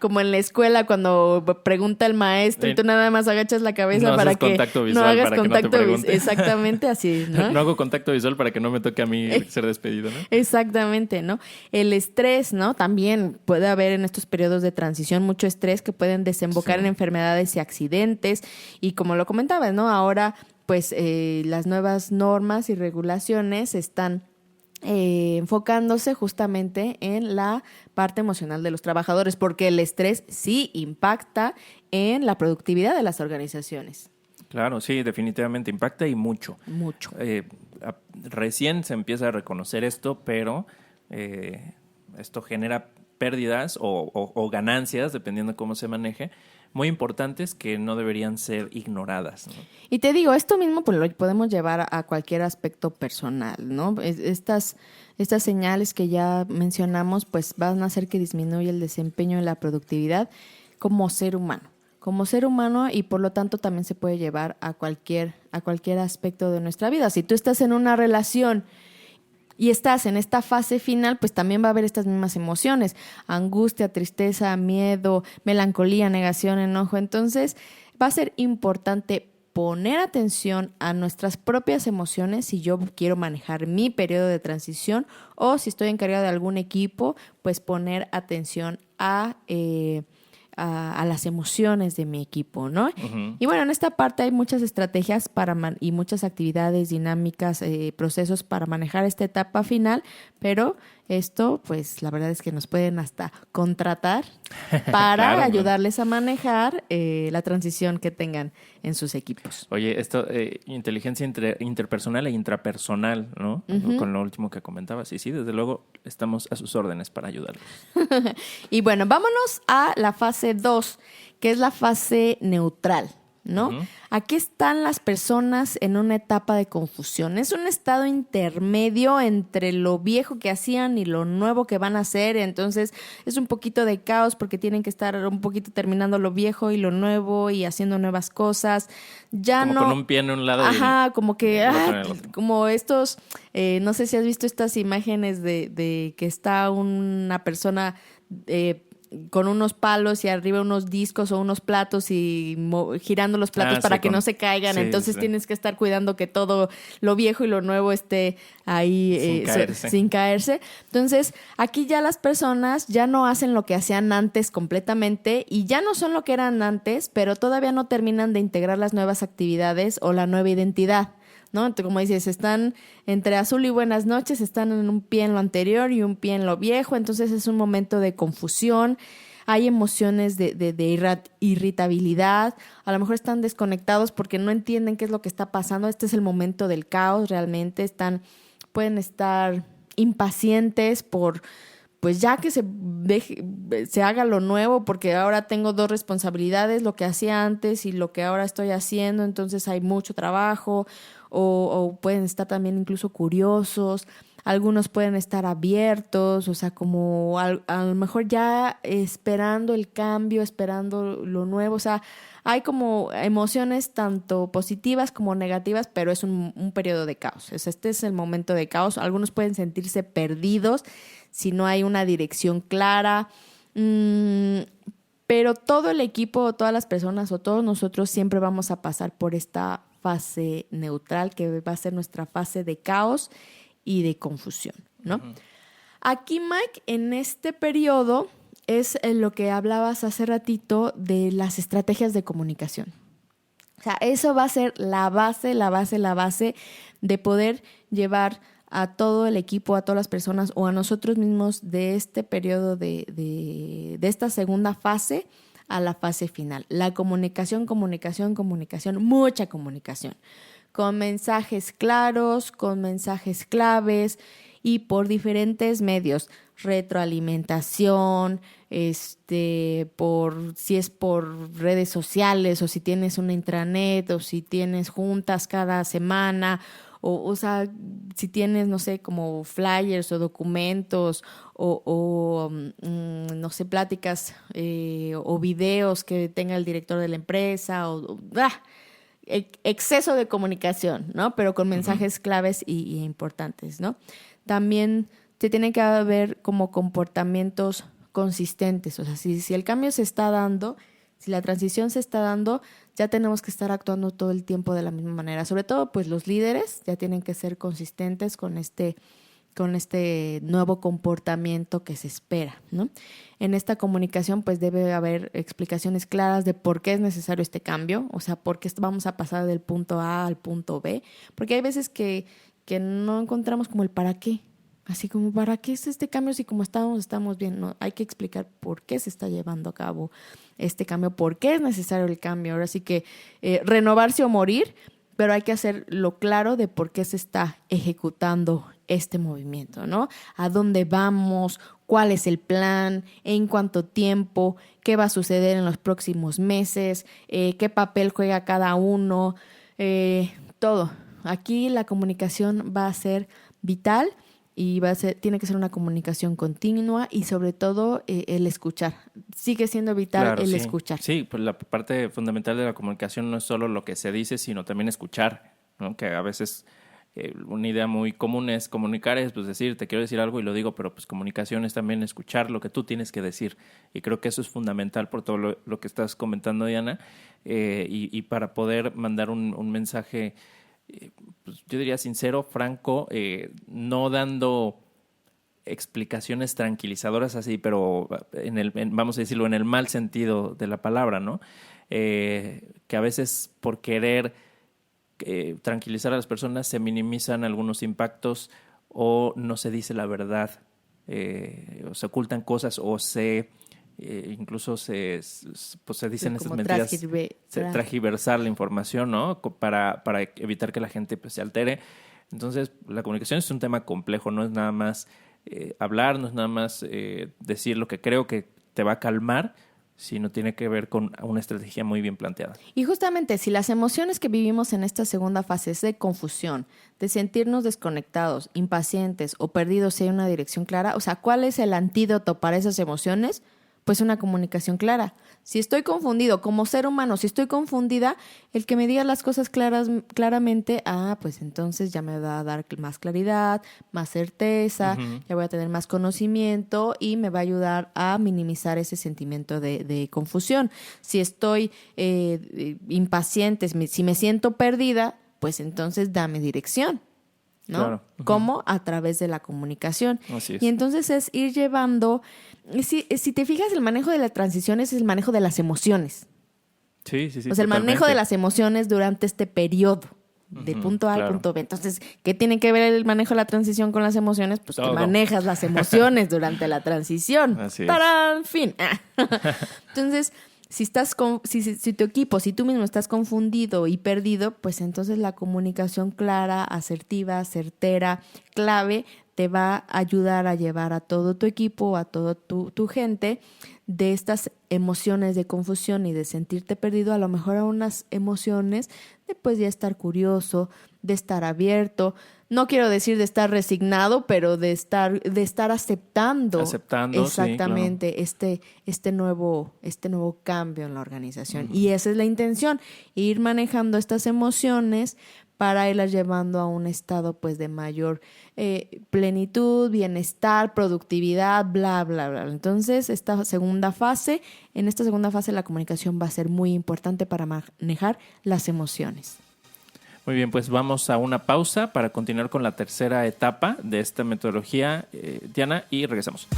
Como en la escuela cuando pregunta el maestro y tú nada más agachas la cabeza para que no hagas contacto visual. Exactamente así, ¿no? No hago contacto visual para que que no me toque a mí ser despedido, ¿no? Exactamente, ¿no? El estrés, ¿no? También puede haber en estos periodos de transición mucho estrés que pueden desembocar en enfermedades y accidentes. Y como lo comentabas, ¿no? Ahora, pues, las nuevas normas y regulaciones están enfocándose justamente en la parte emocional de los trabajadores, porque el estrés sí impacta en la productividad de las organizaciones. Claro, sí, definitivamente impacta y mucho. Mucho. Recién se empieza a reconocer esto, pero esto genera pérdidas o ganancias, dependiendo de cómo se maneje, muy importantes que no deberían ser ignoradas, ¿no? Y te digo, esto mismo pues lo podemos llevar a cualquier aspecto personal, ¿no? Estas señales que ya mencionamos pues van a hacer que disminuya el desempeño en la productividad como ser humano y por lo tanto también se puede llevar a cualquier aspecto de nuestra vida. Si tú estás en una relación y estás en esta fase final, pues también va a haber estas mismas emociones: angustia, tristeza, miedo, melancolía, negación, enojo. Entonces va a ser importante poner atención a nuestras propias emociones si yo quiero manejar mi periodo de transición, o si estoy encargada de algún equipo, pues poner atención a las emociones de mi equipo, ¿no? Uh-huh. Y bueno, en esta parte hay muchas estrategias y muchas actividades, dinámicas, procesos para manejar esta etapa final, pero esto, pues, la verdad es que nos pueden hasta contratar para claro, ayudarles a manejar la transición que tengan en sus equipos. Oye, esto, inteligencia interpersonal e intrapersonal, ¿no? Uh-huh. Con lo último que comentabas. Y sí, desde luego, estamos a sus órdenes para ayudarlos. Y bueno, vámonos a la fase 2, que es la fase neutral, ¿no? Uh-huh. Aquí están las personas en una etapa de confusión. Es un estado intermedio entre lo viejo que hacían y lo nuevo que van a hacer. Entonces es un poquito de caos porque tienen que estar un poquito terminando lo viejo y lo nuevo y haciendo nuevas cosas. Ya como no con un pie en un lado. Ajá, como que como estos, no sé si has visto estas imágenes de que está una persona con unos palos y arriba unos discos o unos platos y girando los platos para que no se caigan. Sí, entonces tienes que estar cuidando que todo lo viejo y lo nuevo esté ahí sin caerse. Entonces, aquí ya las personas ya no hacen lo que hacían antes completamente y ya no son lo que eran antes, pero todavía no terminan de integrar las nuevas actividades o la nueva identidad, ¿no? Entonces, como dices, están entre azul y buenas noches, están en un pie en lo anterior y un pie en lo viejo, entonces es un momento de confusión, hay emociones de irritabilidad, a lo mejor están desconectados porque no entienden qué es lo que está pasando. Este es el momento del caos realmente, pueden estar impacientes por pues ya que se haga lo nuevo, porque ahora tengo dos responsabilidades, lo que hacía antes y lo que ahora estoy haciendo, entonces hay mucho trabajo, o pueden estar también incluso curiosos, algunos pueden estar abiertos, o sea, como a lo mejor ya esperando el cambio, esperando lo nuevo, o sea, hay como emociones tanto positivas como negativas, pero es un periodo de caos. O sea, este es el momento de caos. Algunos pueden sentirse perdidos si no hay una dirección clara, pero todo el equipo, todas las personas o todos nosotros siempre vamos a pasar por esta fase neutral, que va a ser nuestra fase de caos y de confusión, ¿no? Uh-huh. Aquí, Mike, en este periodo es lo que hablabas hace ratito de las estrategias de comunicación. O sea, eso va a ser la base de poder llevar a todo el equipo, a todas las personas o a nosotros mismos de este periodo de esta segunda fase a la fase final. La comunicación, mucha comunicación, con mensajes claros, con mensajes claves y por diferentes medios, retroalimentación, si es por redes sociales o si tienes una intranet o si tienes juntas cada semana o sea, si tienes, no sé, como flyers o documentos o no sé, pláticas o videos que tenga el director de la empresa exceso de comunicación, ¿no? Pero con mensajes claves y importantes, ¿no? También se tiene que haber como comportamientos consistentes, o sea, si el cambio se está dando, Si la transición se está dando, ya tenemos que estar actuando todo el tiempo de la misma manera. Sobre todo, pues los líderes ya tienen que ser consistentes con este nuevo comportamiento que se espera, ¿no? En esta comunicación pues debe haber explicaciones claras de por qué es necesario este cambio, o sea, por qué vamos a pasar del punto A al punto B, porque hay veces que no encontramos como el para qué, así como para qué es este cambio si como estamos bien, no, hay que explicar por qué se está llevando a cabo este cambio, por qué es necesario el cambio, ahora sí que renovarse o morir, pero hay que hacerlo claro de por qué se está ejecutando este movimiento, ¿no? ¿A dónde vamos? ¿Cuál es el plan? ¿En cuánto tiempo? ¿Qué va a suceder en los próximos meses? ¿Qué papel juega cada uno? Todo. Aquí la comunicación va a ser vital y tiene que ser una comunicación continua y sobre todo el escuchar. Sigue siendo vital Claro, el sí. escuchar. Sí, pues la parte fundamental de la comunicación no es solo lo que se dice, sino también escuchar, ¿no? Que a veces una idea muy común es comunicar, es pues decir, te quiero decir algo y lo digo, pero pues comunicación es también escuchar lo que tú tienes que decir. Y creo que eso es fundamental por todo lo que estás comentando, Diana, y para poder mandar un mensaje, pues yo diría sincero, franco, no dando explicaciones tranquilizadoras así, pero vamos a decirlo en el mal sentido de la palabra, ¿no? Que a veces por querer tranquilizar a las personas se minimizan algunos impactos o no se dice la verdad, o se ocultan cosas o incluso se dicen estas mentiras, tragiversar la información, ¿no? Para evitar que la gente pues se altere. Entonces, la comunicación es un tema complejo, no es nada más hablar, no es nada más decir lo que creo que te va a calmar, sino tiene que ver con una estrategia muy bien planteada. Y justamente si las emociones que vivimos en esta segunda fase es de confusión, de sentirnos desconectados, impacientes o perdidos si hay una dirección clara, o sea, ¿cuál es el antídoto para esas emociones? Pues una comunicación clara. Si estoy confundido como ser humano, si estoy confundida, el que me diga las cosas claramente, pues entonces ya me va a dar más claridad, más certeza, ya voy a tener más conocimiento y me va a ayudar a minimizar ese sentimiento de confusión. Si estoy impaciente, si me siento perdida, pues entonces dame dirección, ¿no? Claro. ¿Cómo? A través de la comunicación. Así es. Y entonces es ir llevando... Si te fijas, el manejo de la transición es el manejo de las emociones. Sí. O sea, el manejo de las emociones durante este periodo, de punto A al claro. punto B. Entonces, ¿qué tiene que ver el manejo de la transición con las emociones? Pues Todo. que manejas las emociones durante la transición. Así es. ¡Tarán! Fin. Entonces... Si tu equipo, si tú mismo estás confundido y perdido, pues entonces la comunicación clara, asertiva, certera, clave, te va a ayudar a llevar a todo tu equipo, a toda tu gente, de estas emociones de confusión y de sentirte perdido, a lo mejor a unas emociones de pues ya estar curioso, de estar abierto. No quiero decir de estar resignado, pero de estar aceptando exactamente, sí, claro. este nuevo cambio en la organización. Y esa es la intención, ir manejando estas emociones para irlas llevando a un estado pues de mayor plenitud, bienestar, productividad, bla, bla, bla. Entonces, en esta segunda fase la comunicación va a ser muy importante para manejar las emociones. Muy bien, pues vamos a una pausa para continuar con la tercera etapa de esta metodología, Diana, y regresamos.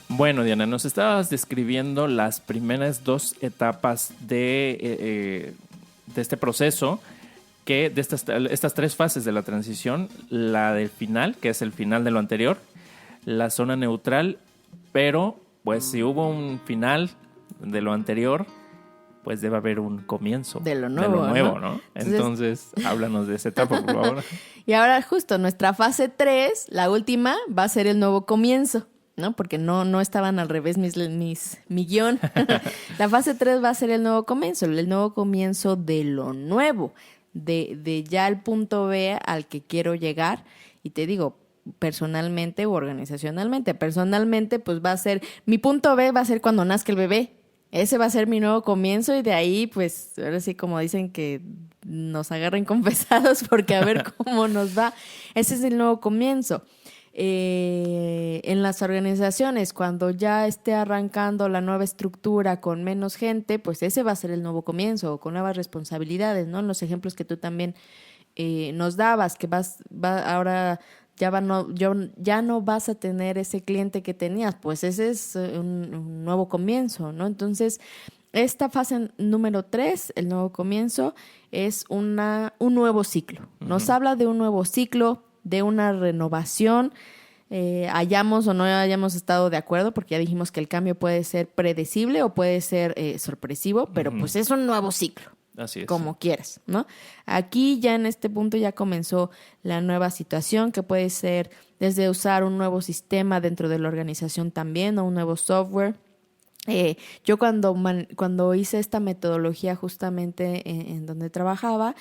Bueno, Diana, nos estabas describiendo las primeras dos etapas de este proceso, que de estas tres fases de la transición, la del final, que es el final de lo anterior, la zona neutral, pero pues si hubo un final de lo anterior, pues debe haber un comienzo de lo nuevo, ¿no? Entonces, háblanos de esa etapa, por favor. Y ahora justo nuestra fase 3, la última, va a ser el nuevo comienzo, ¿no? Porque no estaban al revés mi guión. La fase 3 va a ser el nuevo comienzo de lo nuevo, de ya el punto B al que quiero llegar. Y te digo, personalmente o organizacionalmente. Personalmente, pues mi punto B va a ser cuando nazca el bebé. Ese va a ser mi nuevo comienzo y de ahí, pues, ahora sí, como dicen que nos agarren confesados porque a ver cómo nos va. Ese es el nuevo comienzo. En las organizaciones, cuando ya esté arrancando la nueva estructura con menos gente, pues ese va a ser el nuevo comienzo, con nuevas responsabilidades, ¿no? En los ejemplos que tú también nos dabas, que ahora ya no vas a tener ese cliente que tenías, pues ese es un nuevo comienzo, ¿no? Entonces, esta fase número 3, el nuevo comienzo, es un nuevo ciclo. Nos habla de un nuevo ciclo, de una renovación, hayamos o no hayamos estado de acuerdo, porque ya dijimos que el cambio puede ser predecible o puede ser sorpresivo, pero pues es un nuevo ciclo. Así es. Como quieras, ¿no? Aquí ya en este punto ya comenzó la nueva situación, que puede ser desde usar un nuevo sistema dentro de la organización también, o un nuevo software. Yo cuando hice esta metodología justamente en donde trabajaba,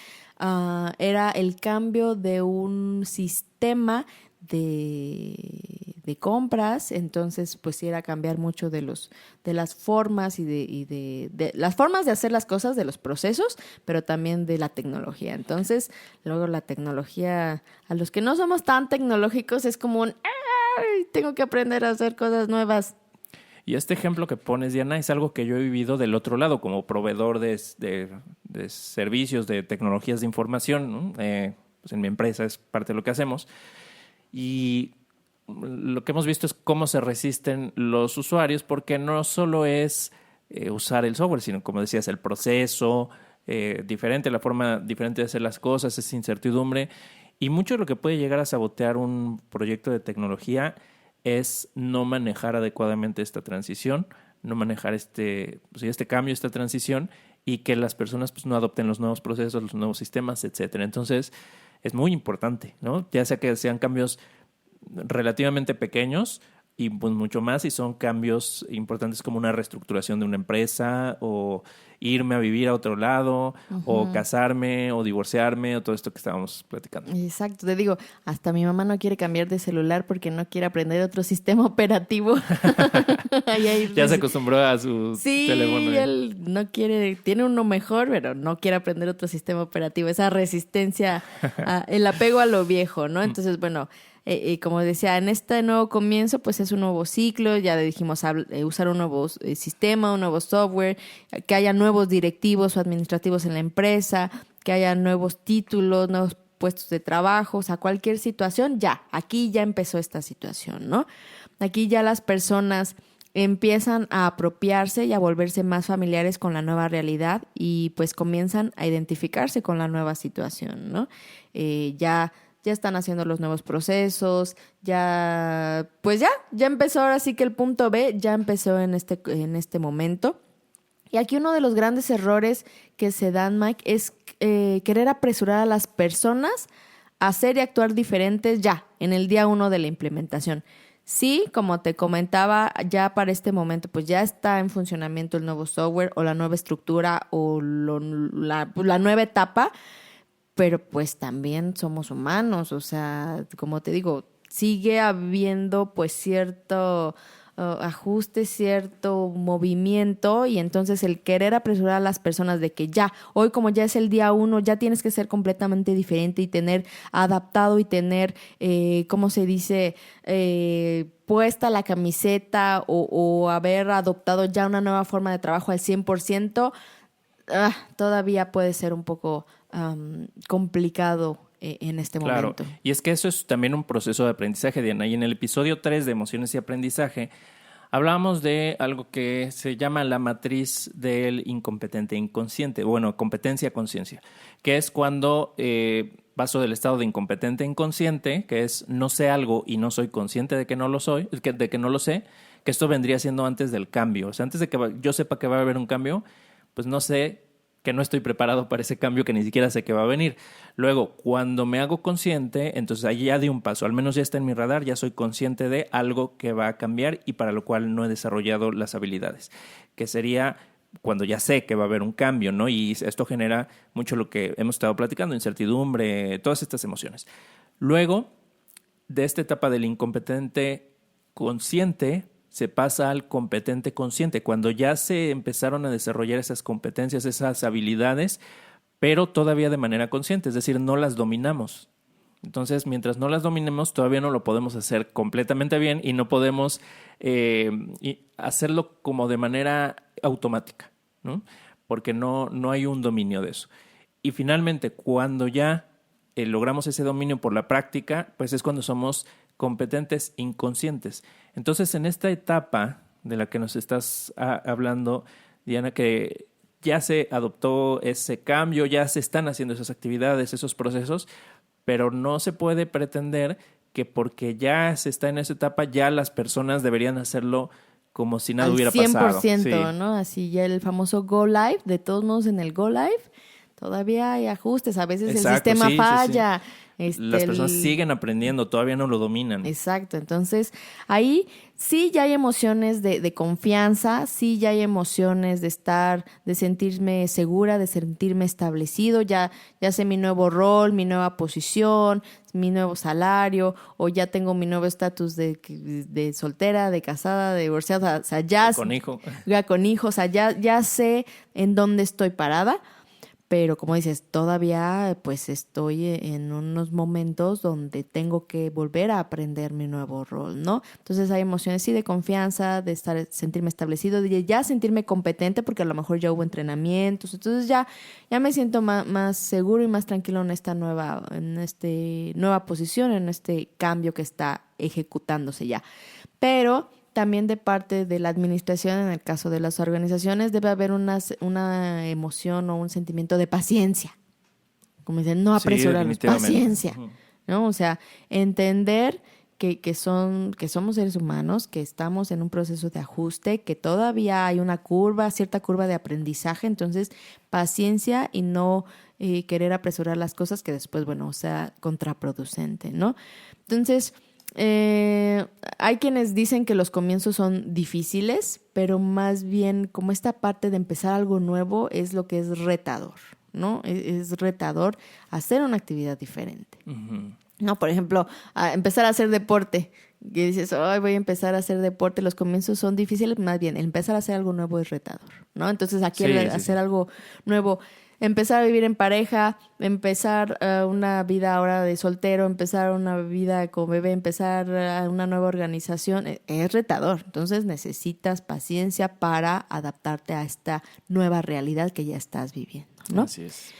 era el cambio de un sistema de compras, entonces pues sí era cambiar mucho de las formas y de las formas de hacer las cosas, de los procesos, pero también de la tecnología. Entonces, luego la tecnología, a los que no somos tan tecnológicos, es como ¡ay! Tengo que aprender a hacer cosas nuevas. Y este ejemplo que pones, Diana, es algo que yo he vivido del otro lado, como proveedor de servicios, de tecnologías de información, ¿no? Pues en mi empresa es parte de lo que hacemos. Y lo que hemos visto es cómo se resisten los usuarios, porque no solo es usar el software, sino, como decías, el proceso, diferente, la forma diferente de hacer las cosas, es incertidumbre. Y mucho de lo que puede llegar a sabotear un proyecto de tecnología es no manejar adecuadamente esta transición, no manejar este cambio, esta transición, y que las personas pues no adopten los nuevos procesos, los nuevos sistemas, etcétera. Entonces, es muy importante, ¿no? Ya sea que sean cambios relativamente pequeños y pues mucho más si son cambios importantes como una reestructuración de una empresa o irme a vivir a otro lado o casarme o divorciarme o todo esto que estábamos platicando. Exacto, te digo, hasta mi mamá no quiere cambiar de celular porque no quiere aprender otro sistema operativo. Ya se acostumbró a su teléfono. Sí, él no quiere, tiene uno mejor, pero no quiere aprender otro sistema operativo. Esa resistencia, el apego a lo viejo, ¿no? Entonces, bueno, como decía, en este nuevo comienzo, pues es un nuevo ciclo, ya le dijimos usar un nuevo sistema, un nuevo software, que haya nuevos directivos o administrativos en la empresa, que haya nuevos títulos, nuevos puestos de trabajo, o sea, cualquier situación, aquí ya empezó esta situación, ¿no? Aquí ya las personas empiezan a apropiarse y a volverse más familiares con la nueva realidad y pues comienzan a identificarse con la nueva situación, ¿no? Ya están haciendo los nuevos procesos, ya empezó, ahora sí que el punto B ya empezó en este momento. Y aquí uno de los grandes errores que se dan, Mike, es querer apresurar a las personas a hacer y actuar diferentes ya, en el día 1 de la implementación. Sí, como te comentaba, ya para este momento, pues ya está en funcionamiento el nuevo software o la nueva estructura o la nueva etapa, pero pues también somos humanos, o sea, como te digo, sigue habiendo pues cierto ajuste, cierto movimiento, y entonces el querer apresurar a las personas de que ya, hoy como ya es el día 1, ya tienes que ser completamente diferente y tener adaptado y tener, ¿cómo se dice?, puesta la camiseta o haber adoptado ya una nueva forma de trabajo al 100%, todavía puede ser un poco complicado en este momento. Claro, y es que eso es también un proceso de aprendizaje, Diana. Y en el episodio 3 de Emociones y Aprendizaje hablábamos de algo que se llama la matriz del incompetente inconsciente, bueno, competencia-conciencia, que es cuando paso del estado de incompetente a inconsciente, que es no sé algo y no soy consciente de que no lo soy, de que no lo sé, que esto vendría siendo antes del cambio. O sea, antes de que yo sepa que va a haber un cambio, pues no sé, que no estoy preparado para ese cambio que ni siquiera sé que va a venir. Luego, cuando me hago consciente, entonces ahí ya di un paso, al menos ya está en mi radar, ya soy consciente de algo que va a cambiar y para lo cual no he desarrollado las habilidades, que sería cuando ya sé que va a haber un cambio, ¿no? Y esto genera mucho lo que hemos estado platicando, incertidumbre, todas estas emociones. Luego, de esta etapa del incompetente consciente, se pasa al competente consciente, cuando ya se empezaron a desarrollar esas competencias, esas habilidades, pero todavía de manera consciente, es decir, no las dominamos. Entonces, mientras no las dominemos, todavía no lo podemos hacer completamente bien y no podemos hacerlo como de manera automática, ¿no? Porque no hay un dominio de eso. Y finalmente, cuando ya logramos ese dominio por la práctica, pues es cuando somos competentes inconscientes. Entonces, en esta etapa de la que nos estás hablando, Diana, que ya se adoptó ese cambio, ya se están haciendo esas actividades, esos procesos, pero no se puede pretender que porque ya se está en esa etapa, ya las personas deberían hacerlo como si nada hubiera pasado. 100%, Sí. ¿no? Así ya el famoso Go Live, de todos modos en el Go Live todavía hay ajustes, a veces Exacto, el sistema sí. falla. Las personas siguen aprendiendo, todavía no lo dominan. Exacto, entonces ahí sí ya hay emociones de confianza, sí ya hay emociones de sentirme segura, de sentirme establecido, ya sé mi nuevo rol, mi nueva posición, mi nuevo salario, o ya tengo mi nuevo estatus de soltera, de casada, de divorciada, o sea, ya Con hijo. Ya con hijos, o sea, ya sé en dónde estoy parada. Pero como dices, todavía pues estoy en unos momentos donde tengo que volver a aprender mi nuevo rol, ¿no? Entonces hay emociones sí de confianza, de sentirme establecido, de ya sentirme competente porque a lo mejor ya hubo entrenamientos. Entonces ya me siento más seguro y más tranquilo en esta nueva posición, en este cambio que está ejecutándose ya. Pero también de parte de la administración, en el caso de las organizaciones, debe haber una emoción o un sentimiento de paciencia. Como dicen, no apresurarnos, paciencia, ¿no? O sea, entender que somos seres humanos, que estamos en un proceso de ajuste, que todavía hay una cierta curva de aprendizaje, entonces paciencia y no querer apresurar las cosas que después, bueno, sea contraproducente, ¿no? Entonces, hay quienes dicen que los comienzos son difíciles, pero más bien como esta parte de empezar algo nuevo es lo que es retador, ¿no? Es retador hacer una actividad diferente. Uh-huh. No, por ejemplo, empezar a hacer deporte. Que dices, voy a empezar a hacer deporte, los comienzos son difíciles, más bien, empezar a hacer algo nuevo es retador, ¿no? Entonces aquí hacer algo nuevo, empezar a vivir en pareja, empezar una vida ahora de soltero, empezar una vida con bebé, empezar una nueva organización, es retador. Entonces necesitas paciencia para adaptarte a esta nueva realidad que ya estás viviendo, ¿no? Así es.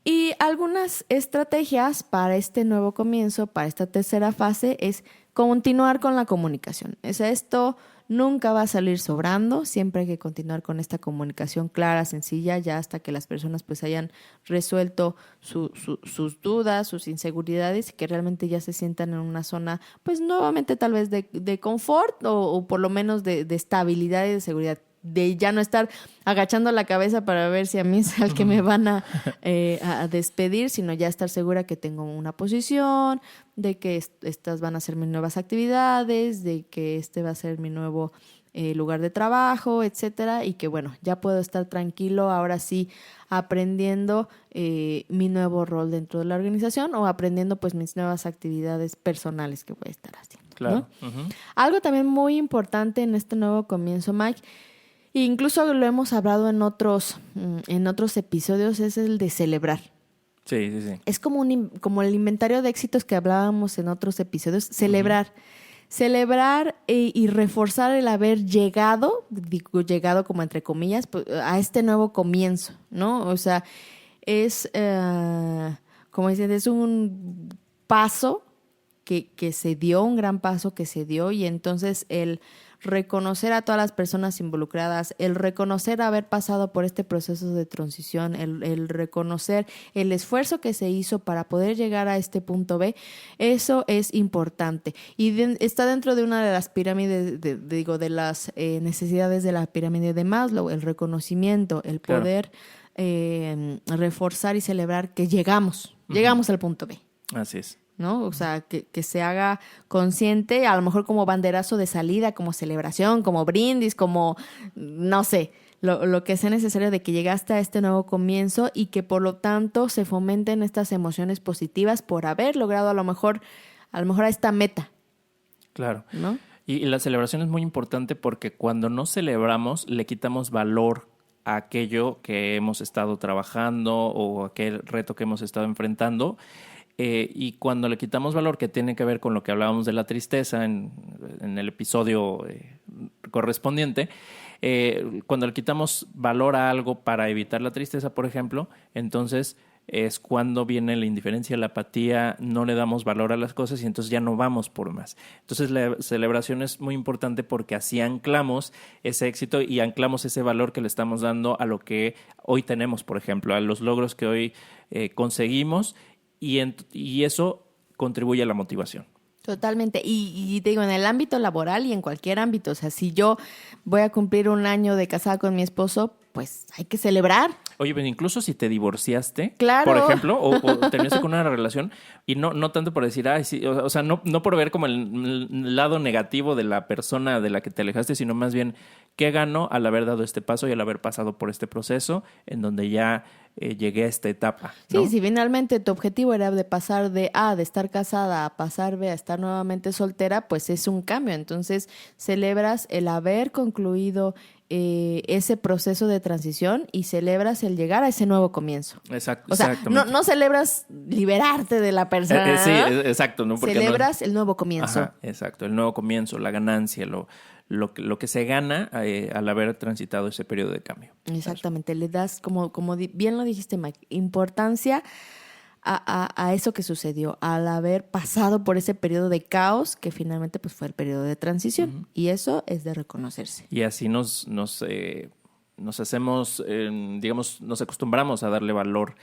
Y algunas estrategias para este nuevo comienzo, para esta tercera fase, es continuar con la comunicación. Esto nunca va a salir sobrando, siempre hay que continuar con esta comunicación clara, sencilla, ya hasta que las personas pues hayan resuelto sus dudas, sus inseguridades y que realmente ya se sientan en una zona pues nuevamente tal vez de confort o por lo menos de estabilidad y de seguridad. De ya no estar agachando la cabeza para ver si a mí es al que me van a despedir, sino ya estar segura que tengo una posición, de que estas van a ser mis nuevas actividades, de que este va a ser mi nuevo lugar de trabajo, etcétera, y que bueno, ya puedo estar tranquilo ahora sí aprendiendo mi nuevo rol dentro de la organización o aprendiendo pues mis nuevas actividades personales que voy a estar haciendo, Claro. ¿no? Uh-huh. Algo también muy importante en este nuevo comienzo, Mike, incluso lo hemos hablado en otros episodios, es el de celebrar. Sí. Es como el inventario de éxitos que hablábamos en otros episodios, celebrar. Uh-huh. Celebrar y reforzar el haber llegado, digo llegado como entre comillas, a este nuevo comienzo, ¿no? O sea, como dicen, es un paso que se dio, un gran paso que se dio, y entonces el reconocer a todas las personas involucradas, el reconocer haber pasado por este proceso de transición, el reconocer el esfuerzo que se hizo para poder llegar a este punto B, eso es importante. Y está dentro de una de las pirámides, de las necesidades de la pirámide de Maslow, el reconocimiento, el poder reforzar y celebrar que llegamos al punto B. Así es. ¿No? O sea, que se haga consciente, a lo mejor como banderazo de salida, como celebración, como brindis, como, no sé, lo que sea necesario de que llegaste a este nuevo comienzo y que por lo tanto se fomenten estas emociones positivas por haber logrado a lo mejor a esta meta. Claro. ¿No? Y la celebración es muy importante porque cuando no celebramos le quitamos valor a aquello que hemos estado trabajando o aquel reto que hemos estado enfrentando. Y cuando le quitamos valor, que tiene que ver con lo que hablábamos de la tristeza en el episodio correspondiente, cuando le quitamos valor a algo para evitar la tristeza, por ejemplo, entonces es cuando viene la indiferencia, la apatía, no le damos valor a las cosas y entonces ya no vamos por más. Entonces la celebración es muy importante porque así anclamos ese éxito y anclamos ese valor que le estamos dando a lo que hoy tenemos, por ejemplo, a los logros que hoy conseguimos y eso contribuye a la motivación. Totalmente. Y te digo, en el ámbito laboral y en cualquier ámbito, o sea, si yo voy a cumplir 1 año de casada con mi esposo, pues hay que celebrar. Oye, pero incluso si te divorciaste, Claro. por ejemplo, o terminaste con una relación, y no tanto por decir, ay, sí, o sea, no por ver como el lado negativo de la persona de la que te alejaste, sino más bien, ¿qué ganó al haber dado este paso y al haber pasado por este proceso en donde ya llegué a esta etapa? ¿No? Sí, si finalmente tu objetivo era de pasar de estar casada a pasar B a estar nuevamente soltera, pues es un cambio. Entonces celebras el haber concluido ese proceso de transición y celebras el llegar a ese nuevo comienzo. Exacto, O sea, exactamente. no celebras liberarte de la persona. Sí, exacto. ¿No? Porque celebras el nuevo comienzo. Ajá, exacto, el nuevo comienzo, la ganancia, lo que se gana al haber transitado ese periodo de cambio. Exactamente, le das, como bien lo dijiste, Mike, importancia a eso que sucedió, al haber pasado por ese periodo de caos que finalmente pues fue el periodo de transición. Uh-huh. Y eso es de reconocerse. Y así nos hacemos, digamos, nos acostumbramos a darle valor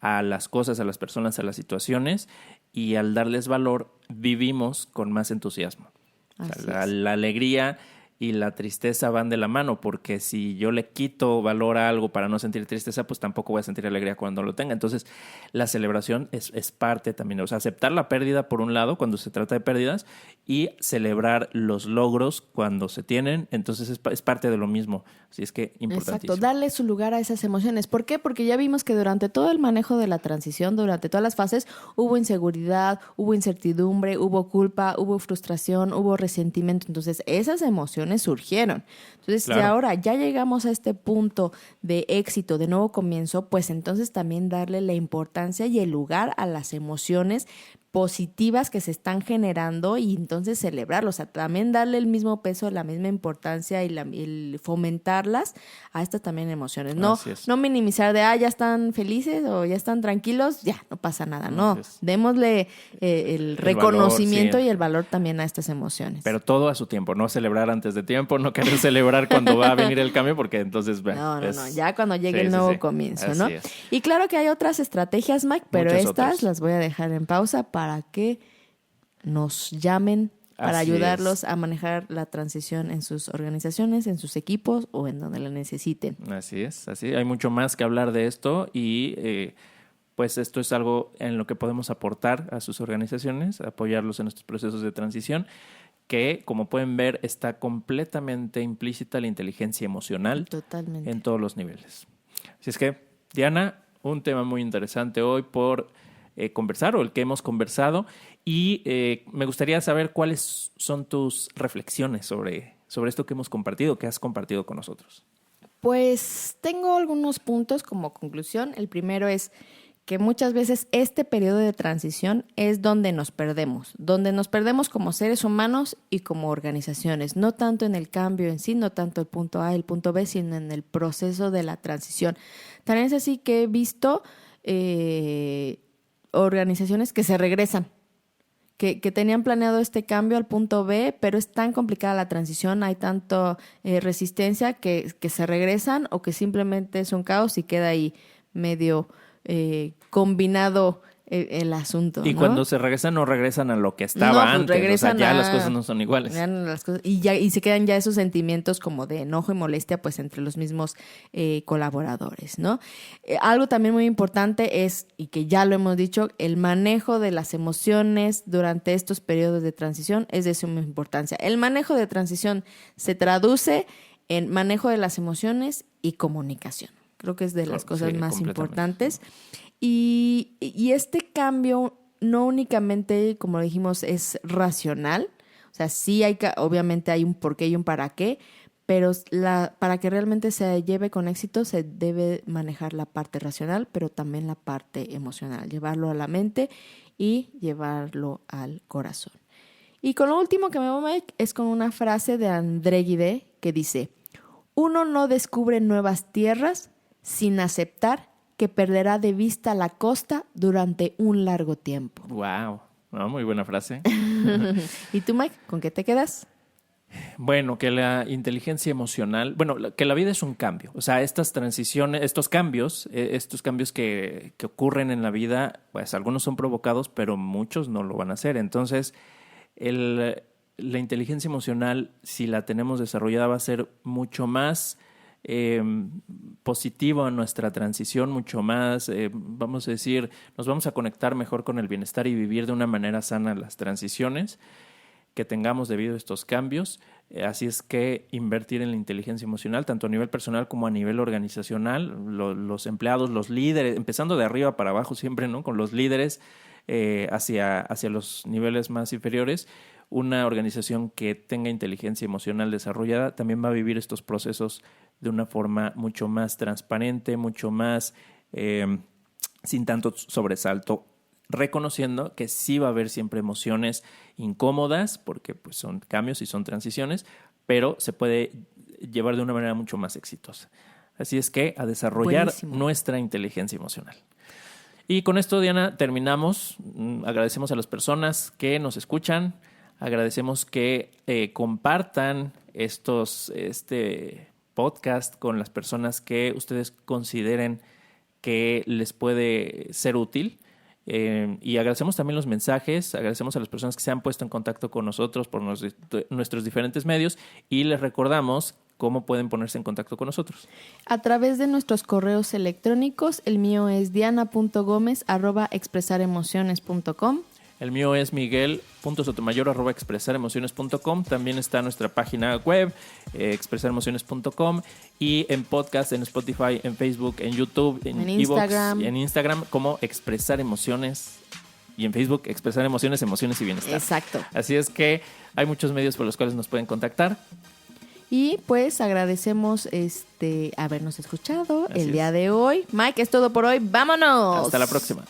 a las cosas, a las personas, a las situaciones, y al darles valor vivimos con más entusiasmo. O sea, la alegría y la tristeza van de la mano, porque si yo le quito valor a algo para no sentir tristeza, pues tampoco voy a sentir alegría cuando lo tenga. Entonces, la celebración es parte también. O sea, aceptar la pérdida por un lado, cuando se trata de pérdidas, y celebrar los logros cuando se tienen. Entonces, es parte de lo mismo. Así es que importantísimo. Exacto, darle su lugar a esas emociones. ¿Por qué? Porque ya vimos que durante todo el manejo de la transición, durante todas las fases, hubo inseguridad, hubo incertidumbre, hubo culpa, hubo frustración, hubo resentimiento. Entonces, esas emociones surgieron. Entonces, claro, si ahora ya llegamos a este punto de éxito, de nuevo comienzo, pues entonces también darle la importancia y el lugar a las emociones positivas que se están generando y entonces celebrarlo, o sea, también darle el mismo peso, la misma importancia y el fomentarlas a estas también emociones. No minimizar de, ya están felices o ya están tranquilos, ya, no pasa nada, no. Démosle el reconocimiento valor, sí, y el valor también a estas emociones. Pero todo a su tiempo, no celebrar antes de tiempo, no querer celebrar cuando va a venir el cambio, porque entonces... No, ya cuando llegue el nuevo comienzo, ¿no? Es. Y claro que hay otras estrategias, Mike, pero muchas estas otras las voy a dejar en pausa para que nos llamen para ayudarlos a manejar la transición en sus organizaciones, en sus equipos o en donde la necesiten. Así es. Hay mucho más que hablar de esto y pues esto es algo en lo que podemos aportar a sus organizaciones, apoyarlos en estos procesos de transición, que como pueden ver está completamente implícita la inteligencia emocional. Totalmente. En todos los niveles. Así es que, Diana, un tema muy interesante hoy por conversar, o el que hemos conversado, y me gustaría saber cuáles son tus reflexiones sobre esto que hemos compartido, que has compartido con nosotros. Pues tengo algunos puntos como conclusión. El primero es que muchas veces este periodo de transición es donde nos perdemos como seres humanos y como organizaciones, no tanto en el cambio en sí, no tanto el punto A y el punto B, sino en el proceso de la transición. También es así que he visto organizaciones que se regresan, que tenían planeado este cambio al punto B, pero es tan complicada la transición, hay tanto resistencia que se regresan o que simplemente es un caos y queda ahí medio combinado el asunto. Y ¿no? cuando se regresan, no regresan a lo que estaba antes. Regresan, o sea, ya las cosas no son iguales. Y se quedan ya esos sentimientos como de enojo y molestia pues entre los mismos colaboradores, ¿no? Algo también muy importante es, y que ya lo hemos dicho, el manejo de las emociones durante estos periodos de transición es de suma importancia. El manejo de transición se traduce en manejo de las emociones y comunicación. Creo que es de las cosas más importantes. Y este cambio no únicamente, como dijimos, es racional. O sea, sí obviamente hay un porqué y un para qué, pero para que realmente se lleve con éxito se debe manejar la parte racional, pero también la parte emocional, llevarlo a la mente y llevarlo al corazón. Y con lo último que me voy a es con una frase de André Gide que dice: uno no descubre nuevas tierras sin aceptar que perderá de vista la costa durante un largo tiempo. Wow, no, muy buena frase. ¿Y tú, Mike, con qué te quedas? Bueno, que la inteligencia emocional, que la vida es un cambio. O sea, estas transiciones, estos cambios que ocurren en la vida, pues algunos son provocados, pero muchos no lo van a hacer. Entonces, la inteligencia emocional, si la tenemos desarrollada, va a ser mucho más positiva en nuestra transición, mucho más, vamos a decir, nos vamos a conectar mejor con el bienestar y vivir de una manera sana las transiciones que tengamos debido a estos cambios. Así es que invertir en la inteligencia emocional, tanto a nivel personal como a nivel organizacional, los empleados, los líderes, empezando de arriba para abajo siempre, ¿no? Con los líderes hacia los niveles más inferiores. Una organización que tenga inteligencia emocional desarrollada también va a vivir estos procesos de una forma mucho más transparente, mucho más sin tanto sobresalto, reconociendo que sí va a haber siempre emociones incómodas, porque pues son cambios y son transiciones, pero se puede llevar de una manera mucho más exitosa. Así es que a desarrollar Buenísimo. nuestra inteligencia emocional. Y con esto, Diana, terminamos. Agradecemos a las personas que nos escuchan, agradecemos que compartan este podcast con las personas que ustedes consideren que les puede ser útil. Y agradecemos también los mensajes, agradecemos a las personas que se han puesto en contacto con nosotros por nuestros diferentes medios y les recordamos cómo pueden ponerse en contacto con nosotros. A través de nuestros correos electrónicos, el mío es diana.gomez@expresaremociones.com. El mío es miguel.sotomayor@expresaremociones.com. También está nuestra página web, expresaremociones.com, y en podcast, en Spotify, en Facebook, en YouTube, en Instagram. en Instagram como Expresar Emociones, y en Facebook Expresar Emociones, Emociones y Bienestar. Exacto. Así es que hay muchos medios por los cuales nos pueden contactar. Y pues agradecemos habernos escuchado Así el es. día de hoy. Mike, es todo por hoy. ¡Vámonos! Hasta la próxima.